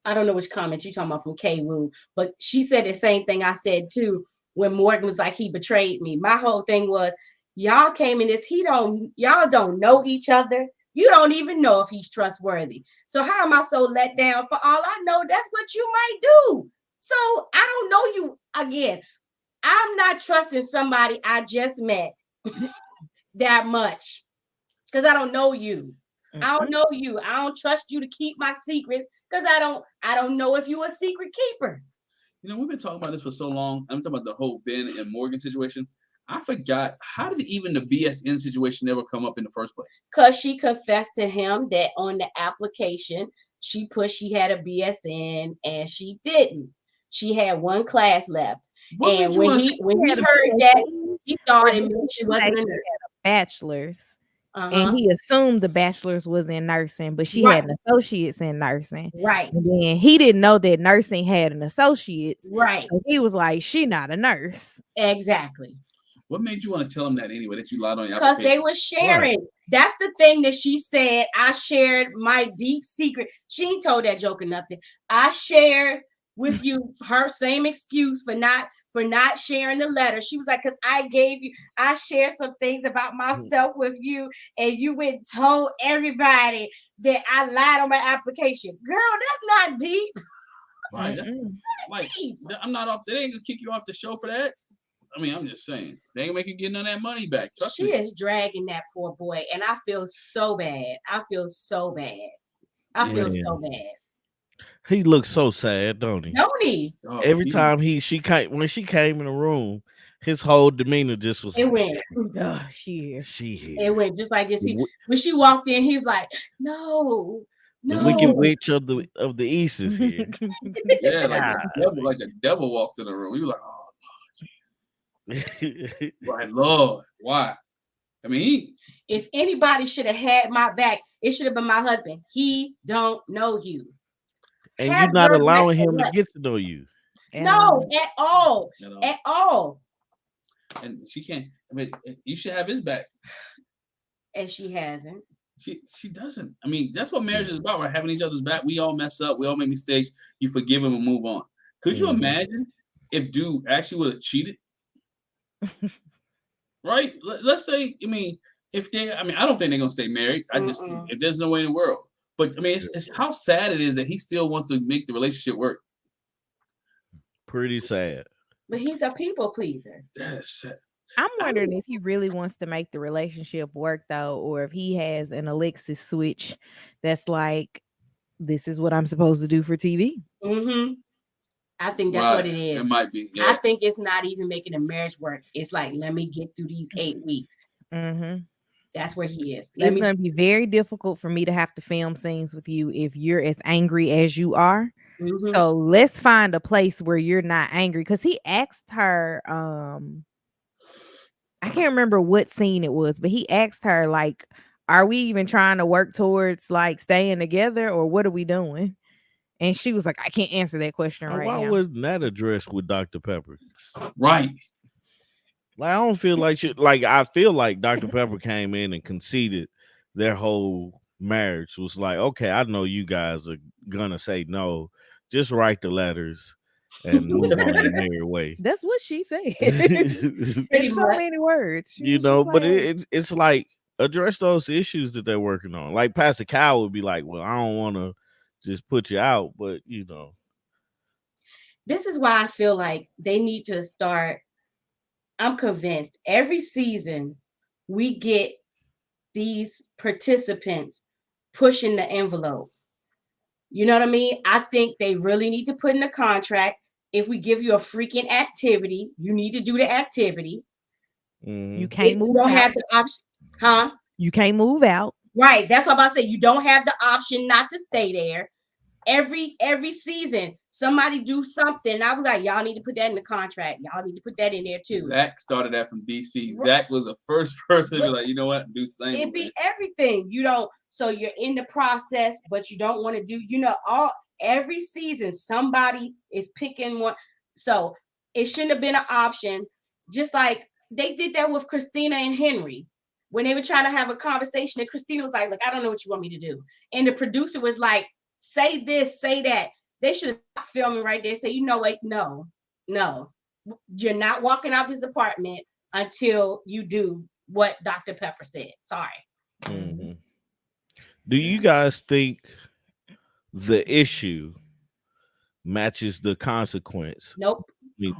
I don't know which comment you talking about from Kay Wu, but she said the same thing I said too when Morgan was like, he betrayed me. My whole thing was, y'all came in this, y'all don't know each other. You don't even know if he's trustworthy. So how am I so let down? For all I know, that's what you might do. So I don't know you again. I'm not trusting somebody I just met that much because I don't know you. I don't know you. I don't trust you to keep my secrets because I don't know if you're a secret keeper. We've been talking about this for so long. I'm talking about the whole Binh and Morgan situation. I forgot, how did even the BSN situation ever come up in the first place? Because she confessed to him that on the application, she put she had a BSN and she didn't. She had one class left. And when he heard that, he thought it meant she wasn't a nurse. Bachelor's. And he assumed the bachelor's was in nursing, but she had an associate's in nursing. Right. And then he didn't know that nursing had an associate's. Right. So he was like, she not a nurse. Exactly. What made you want to tell him that anyway, that you lied on your application? Because they were sharing. Right. That's the thing that she said. I shared my deep secret. She ain't told that joke or nothing. I shared with you her same excuse for not for not sharing the letter. She was like, because I shared some things about myself with you, and you went and told everybody that I lied on my application. Girl, that's not deep. Right. That's like, I'm not off. They ain't gonna kick you off the show for that. I mean, I'm just saying, they ain't making get none of that money back. Trust She me. is dragging that poor boy, and I feel so bad. I feel so bad. He looks so sad, don't he? Don't he? Oh, Every time she came in the room, his whole demeanor just was It like, went. Oh, she here. It went just like this. When she walked in, he was like, "No, The no." wicked witch of the East is here. Yeah, like the devil walked in the room. You were like, oh, right, Lord, why? I mean, if anybody should have had my back, it should have been my husband. He don't know you, and you're not allowing him to get to know you. No, at all, at all. And she can't. I mean, you should have his back. And she hasn't. She doesn't. I mean, that's what marriage is about. We're having each other's back. We all mess up. We all make mistakes. You forgive him and move on. Could you imagine if dude actually would have cheated? Right? Let's say, I mean, I don't think they're gonna stay married. If there's no way in the world. But I mean, it's how sad it is that he still wants to make the relationship work. Pretty sad. But he's a people pleaser. That's sad. I'm wondering if he really wants to make the relationship work though, or if he has an Alexis switch that's like, this is what I'm supposed to do for TV. Mm-hmm. I think that's what it is. It might be. Yeah. I think it's not even making a marriage work. It's like, let me get through these 8 weeks. Mm-hmm. That's where he is. It's going to be very difficult for me to have to film scenes with you if you're as angry as you are. Mm-hmm. So let's find a place where you're not angry. Because he asked her, I can't remember what scene it was, but he asked her, like, are we even trying to work towards like staying together, or what are we doing? And she was like, I can't answer that question right now. Why wasn't that addressed with Dr. Pepper? Right. Like, I don't feel like I feel like Dr. Pepper came in and conceded their whole marriage. Was like, okay, I know you guys are gonna say no. Just write the letters and move on your merry way. That's what she said. In so many words. But it's like, address those issues that they're working on. Like Pastor Kyle would be like, well, I don't want to just put you out, but this is why I feel like they need to start. I'm convinced every season we get these participants pushing the envelope. You know what I mean? I think they really need to put in a contract. If we give you a freaking activity, you need to do the activity. You can't move. You don't have the option, huh? You can't move out. Right. That's what I'm about to say. You don't have the option not to stay there. Every season, somebody do something. I was like, y'all need to put that in the contract. Y'all need to put that in there too. Zach started that from DC. Right. Zach was the first person to be like, you know what, do something. It'd be everything. So you're in the process, but you don't want to do, every season somebody is picking one. So it shouldn't have been an option. Just like they did that with Christina and Henry. When they were trying to have a conversation, and Christina was like, look, I don't know what you want me to do. And the producer was like, say this, say that. They should have stopped filming right there. Say, no, you're not walking out this apartment until you do what Dr. Pepper said. Sorry. Mm-hmm. Do you guys think the issue matches the consequence? Nope.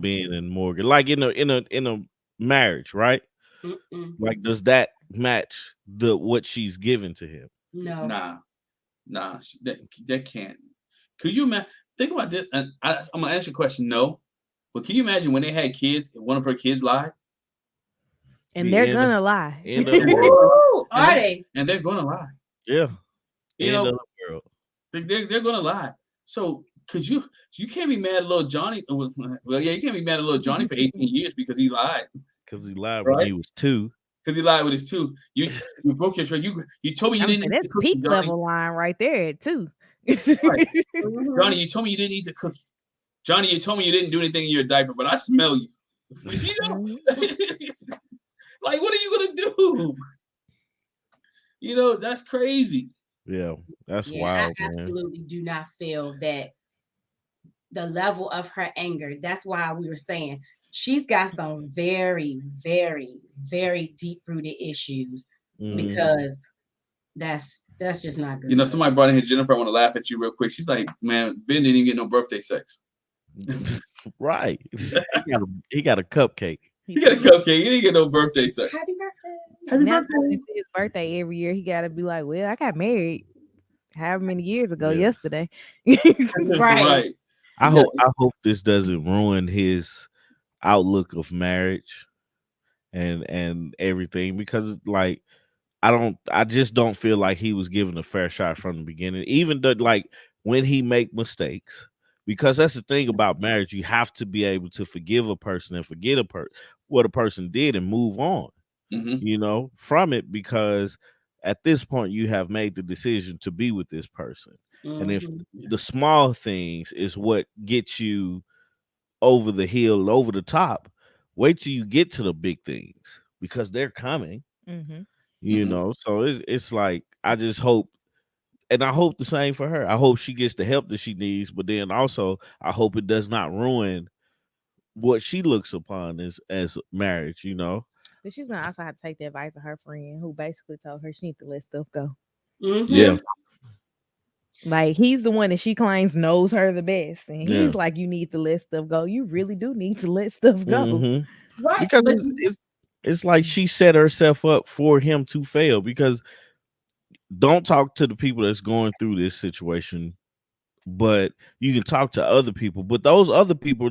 Being in Morgan, like in a marriage, right? Mm-mm. Like, does that match what she's given to him? No. Nah, that can't. Could you imagine? Think about this. And I'm gonna ask you a question. No, but can you imagine when they had kids? One of her kids lied, and they're gonna lie. Are they? And they're gonna lie. Yeah. They're gonna lie. So, you can't be mad at little Johnny. Well, yeah, you can't be mad at little Johnny for 18 years because he lied. Because he lied when he was 2. Because he lied with his 2. You broke your trade. You told me you didn't. That's peak level line right there at 2. Right. Johnny, you told me you didn't eat the cookie. Johnny, you told me you didn't do anything in your diaper, but I smell you. Like, what are you gonna do? That's crazy. Yeah, that's wild. I absolutely do not feel that the level of her anger. That's why we were saying she's got some very, very, very deep rooted issues because that's just not good. You know, somebody brought in here, Jennifer. I want to laugh at you real quick. She's like, man, Binh didn't even get no birthday sex. Right. He got a cupcake. He got a cupcake. He didn't get no birthday sex. Happy birthday. Happy Now birthday. when it's his birthday every year, he gotta be like, well, I got married however many years ago Yeah. yesterday. Right. I hope this doesn't ruin his outlook of marriage and everything, because like I just don't feel like he was given a fair shot from the beginning, even though like when he make mistakes, because that's the thing about marriage. You have to be able to forgive a person and forget what a person did and move on, Mm-hmm. from it, because at this point you have made the decision to be with this person. And if the small things is what gets you over the hill, over the top, wait till you get to the big things, because they're coming. So it's like, I just hope, and I hope the same for her. I hope she gets the help that she needs, but then also I hope it does not ruin what she looks upon as marriage. But she's gonna also have to take the advice of her friend who basically told her she needs to let stuff go. Yeah. Like, he's the one that she claims knows her the best. And Yeah. he's like, you need to let stuff go. You really do need to let stuff go. Right. Because But it's like she set herself up for him to fail, because don't talk to the people that's going through this situation, but you can talk to other people. But those other people,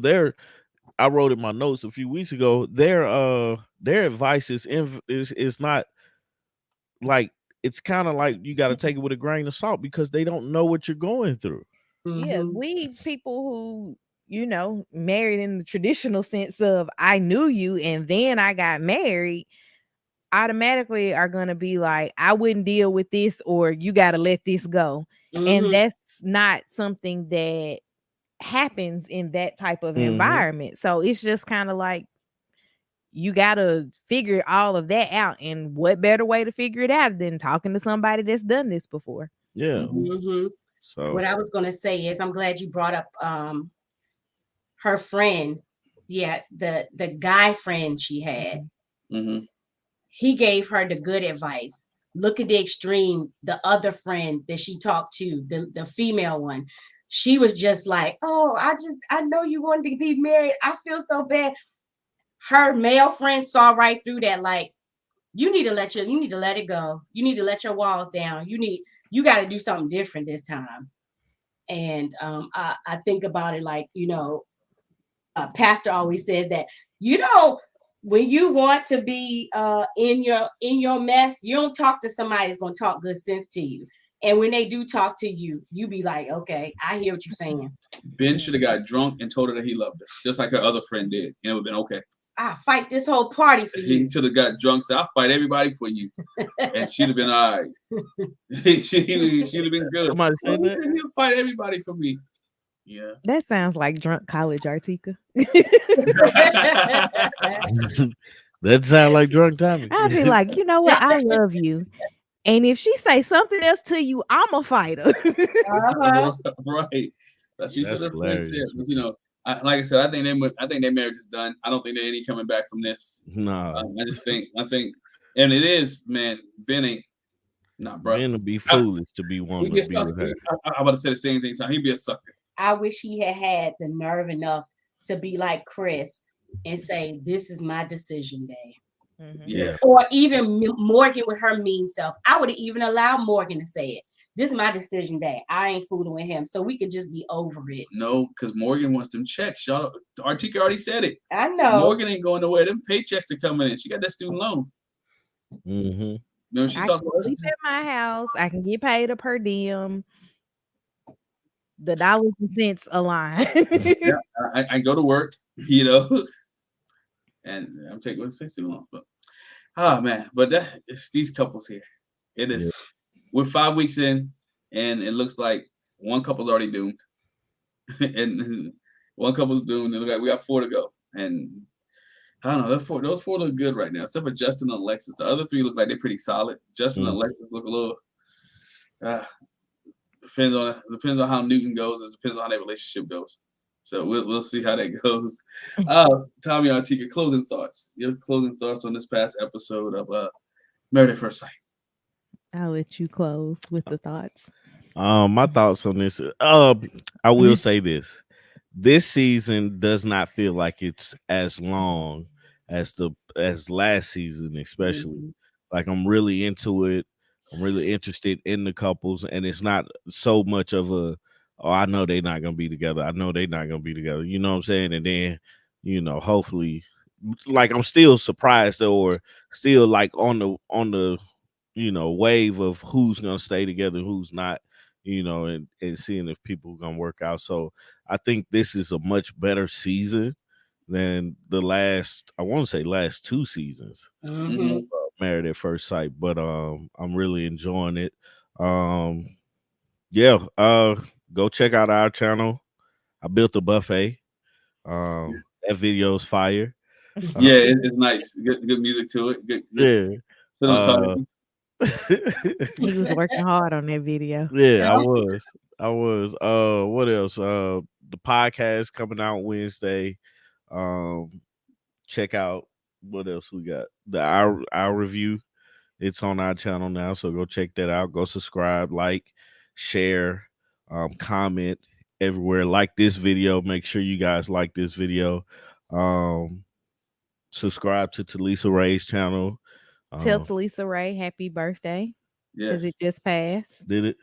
I wrote in my notes a few weeks ago, their advice is not like, it's kind of like you got to take it with a grain of salt, because they don't know what you're going through. Yeah, we people who, married in the traditional sense of I knew you and then I got married, automatically are going to be like, I wouldn't deal with this, or you got to let this go. And that's not something that happens in that type of environment. So it's just kind of like, you got to figure all of that out. And what better way to figure it out than talking to somebody that's done this before? Yeah. So what I was going to say is, I'm glad you brought up her friend. Yeah, the guy friend she had. He gave her the good advice. Look at the extreme. The other friend that she talked to, the female one, she was just like, oh, I know you wanted to be married. I feel so bad. Her male friend saw right through that. Like, you need to let it go. You need to let your walls down. You got to do something different this time. And I think about it like, pastor always says that, when you want to be in your mess, you don't talk to somebody that's going to talk good sense to you. And when they do talk to you, you be like, okay, I hear what you're saying. Binh should have got drunk and told her that he loved her, just like her other friend did. And it would have been okay. I fight this whole party for you. He should have got drunk, said, I'll fight everybody for you. And she'd have been all right. she'd have been good. Somebody said that? He'll fight everybody for me. Yeah. That sounds like drunk college Artieka. That sounds like drunk timing. I'd be like, you know what? I love you. And if she say something else to you, I'm a fighter. Right. That's what she said. Her friend said. Hilarious. But, like I said, I think their marriage is done. I don't think there's any coming back from this. No. I think, and it is, man. Binh, bro. Binh would be foolish to be wanting to be with her. I'm about to say the same thing. He'd be a sucker. I wish he had the nerve enough to be like Chris and say, this is my decision day. Yeah. Or even Morgan with her mean self. I would have even allowed Morgan to say it. This is my decision day. I ain't fooling with him. So we could just be over it. No, because Morgan wants them checks. Artieka already said it. I know. Morgan ain't going nowhere. Them paychecks are coming in. She got that student loan. I can sleep at my house. I can get paid a per diem. The dollars and cents align. Yeah, I go to work, and I'm taking too long. But man, but it's these couples here. It is. We're 5 weeks in, and it looks like one couple's already doomed, and one couple's doomed. And we got 4 to go, and I don't know. Those four look good right now, except for Justin and Alexis. The other 3 look like they're pretty solid. Justin and Alexis look a little. Depends on how Newton goes. It depends on how their relationship goes. So we'll see how that goes. Tommy Artieka, closing thoughts. Your closing thoughts on this past episode of Married at First Sight. I'll let you close with the thoughts. My thoughts on this. I will say this: this season does not feel like it's as long as last season, especially. Mhm. Like I'm really into it. I'm really interested in the couples, and it's not so much of a oh, I know they're not gonna be together. I know they're not gonna be together. You know what I'm saying? And then, hopefully, like I'm still surprised or still like on the wave of who's gonna stay together, who's not, and seeing if people gonna work out. So I think this is a much better season than the last, I want to say last two seasons, Mhm. Married at First Sight. But I'm really enjoying it. Um yeah, go check out our channel. I built a buffet. That video's fire. Yeah, Uh, it's nice. Good music to it. Good yeah. Uh cinematography. He was working hard on that video. Yeah, I was. I was. What else? The podcast coming out Wednesday. Um, check out what else we got. The our review. It's on our channel now, so go check that out. Go subscribe, like, share, comment everywhere. Like this video. Make sure you guys like this video. Um, subscribe to Talisa Ray's channel. Tell Um, Talisa Ray happy birthday because it Yes. just passed. did it?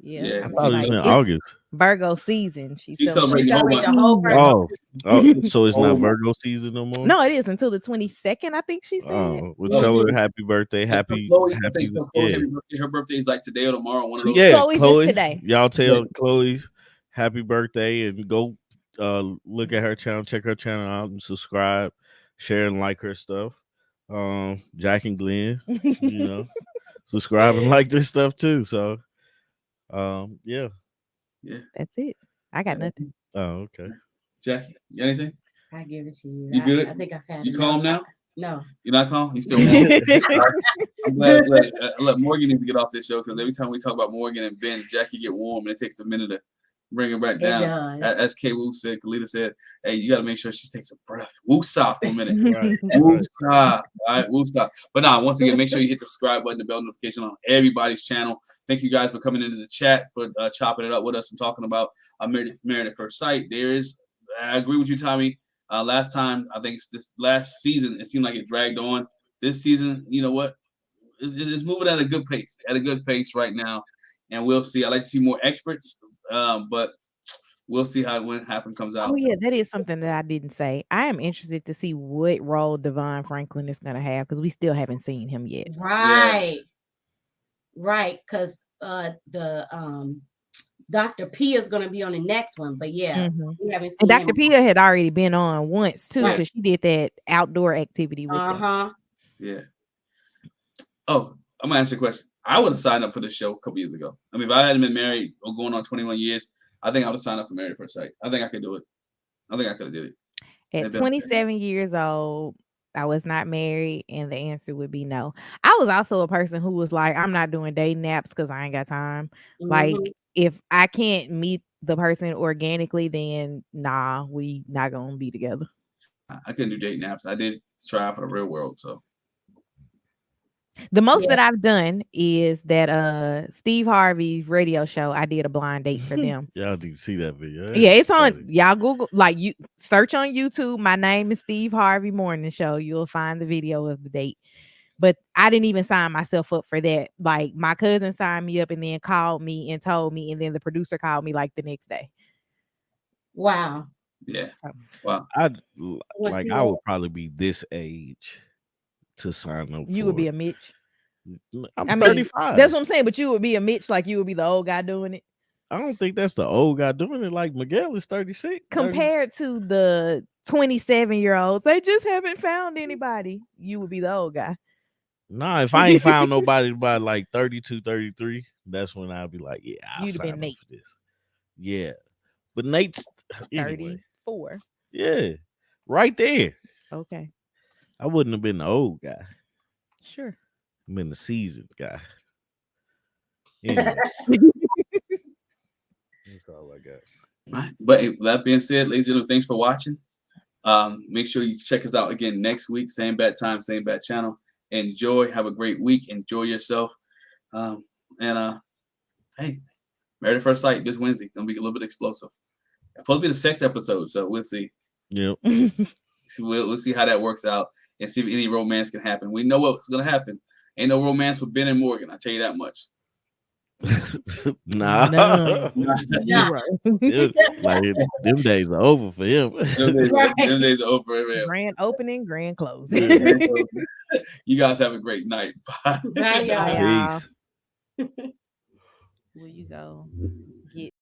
Yeah, Yeah. I I mean, thought it was like in it's August. Virgo season. She She's She celebrating celebrates the whole celebrate month. the whole season. Virgo. So it's not Oh, Virgo season no more. No, it is until the 22nd. I think she said. Oh, we'll oh, tell her Mhm. happy birthday, so happy, Chloe, I think happy, so Chloe, yeah, happy birthday. Her birthday is like today or tomorrow. One of those yeah, days. Chloe's is Chloe. today. Y'all Yeah. tell Chloe's happy birthday and go look at her channel, check her channel out, and subscribe, share and like her stuff. Jack and Glenn, you know, subscribe and like their stuff too. So, yeah. Yeah. That's it. I got nothing. Oh, okay. Jackie, you got anything? I give it to you. You good? I think I've had You enough. calm now? No. You're not calm? You still warm? All right. I'm glad. Look, Morgan needs to get off this show because every time we talk about Morgan and Ben, Jackie get warm and it takes a minute to bring her back It down. does. As K. Wu said, Kalita said, hey, you got to make sure she takes a breath. Woosah for a minute. Right. Woosah. All right, woosah. But now, once again, make sure you hit the subscribe button, the bell notification on everybody's channel. Thank you guys for coming into the chat, for chopping it up with us and talking about Married at First Sight. I agree with you, Tommy. Last time, I think it's this last season, it seemed like it dragged on. This season, you know what? It's moving at a good pace right now, and we'll see. I like to see more experts, but we'll see how when happen comes Oh out. yeah, that is something that I didn't say. I am interested to see what role Devon Franklin is going to have because we still haven't seen him yet. Right. Right. Because the Dr. P is gonna be on the next one. But yeah, Mhm. we haven't And seen Dr. him. Pia had already been on once too Right. because she did that outdoor activity with them. Uh-huh. Yeah. Oh, I'm gonna ask you a question. I would have signed up for this show a couple years ago. I mean, if I hadn't been married or going on 21 years, I think I would have signed up for Married at First Sight. I think I could do it. I think I could have did it. At It'd been- 27 years old, I was not married, and the answer would be no. I was also a person who was like, I'm not doing dating apps because I ain't got time. Like, Mhm. if I can't meet the person organically, then nah, we not gonna be together. I couldn't do dating apps. I did try out for the real world, so The most Yeah. that I've done is that Steve Harvey's radio show. I did a blind date for them. Y'all need to see that video. Yeah, it's on funny. y'all Google, like, you search on YouTube. My name is Steve Harvey Morning Show. You'll find the video of the date. But I didn't even sign myself up for that. Like, my cousin signed me up and then called me and told me, and then the producer called me like the next day. Wow. yeah. Oh. Wow. I'd Wanna like see I that? would probably be this age to sign up You for would be it. a Mitch. I'm I mean, 35. that's what I'm saying. But you would be a Mitch, like you would be the old guy doing it. I don't think that's the old guy doing it. Like Miguel is 36. 30. Compared to the 27-year-olds, they just haven't found anybody. You would be the old guy. Nah, if I ain't found nobody by like 32, 33, that's when I'll be like, yeah, I'll You'd have sign been up Nate. for this. Yeah. But Nate's anyway. 34. Yeah. Right there. Okay, I wouldn't have been the old guy. sure. I've been the seasoned guy. Anyway, that's all I got. Right. But with that being said, ladies and gentlemen, thanks for watching. Make sure you check us out again next week. Same bad time, same bad channel. Enjoy. Have a great week. Enjoy yourself. And hey, Married at First Sight this Wednesday. Gonna be a little bit explosive. Supposed to be the sex episode, so we'll see. Yep. We'll see how that works out and see if any romance can happen. We know what's gonna happen. Ain't no romance with Binh and Morgan. I tell you that much. Nah. None. Yeah. Zero. Like them days are over for him. Them days are over. Man. Grand opening, grand closing. You guys have a great night. Bye. Bye, y'all. Bye, y'all. Peace. Will you go get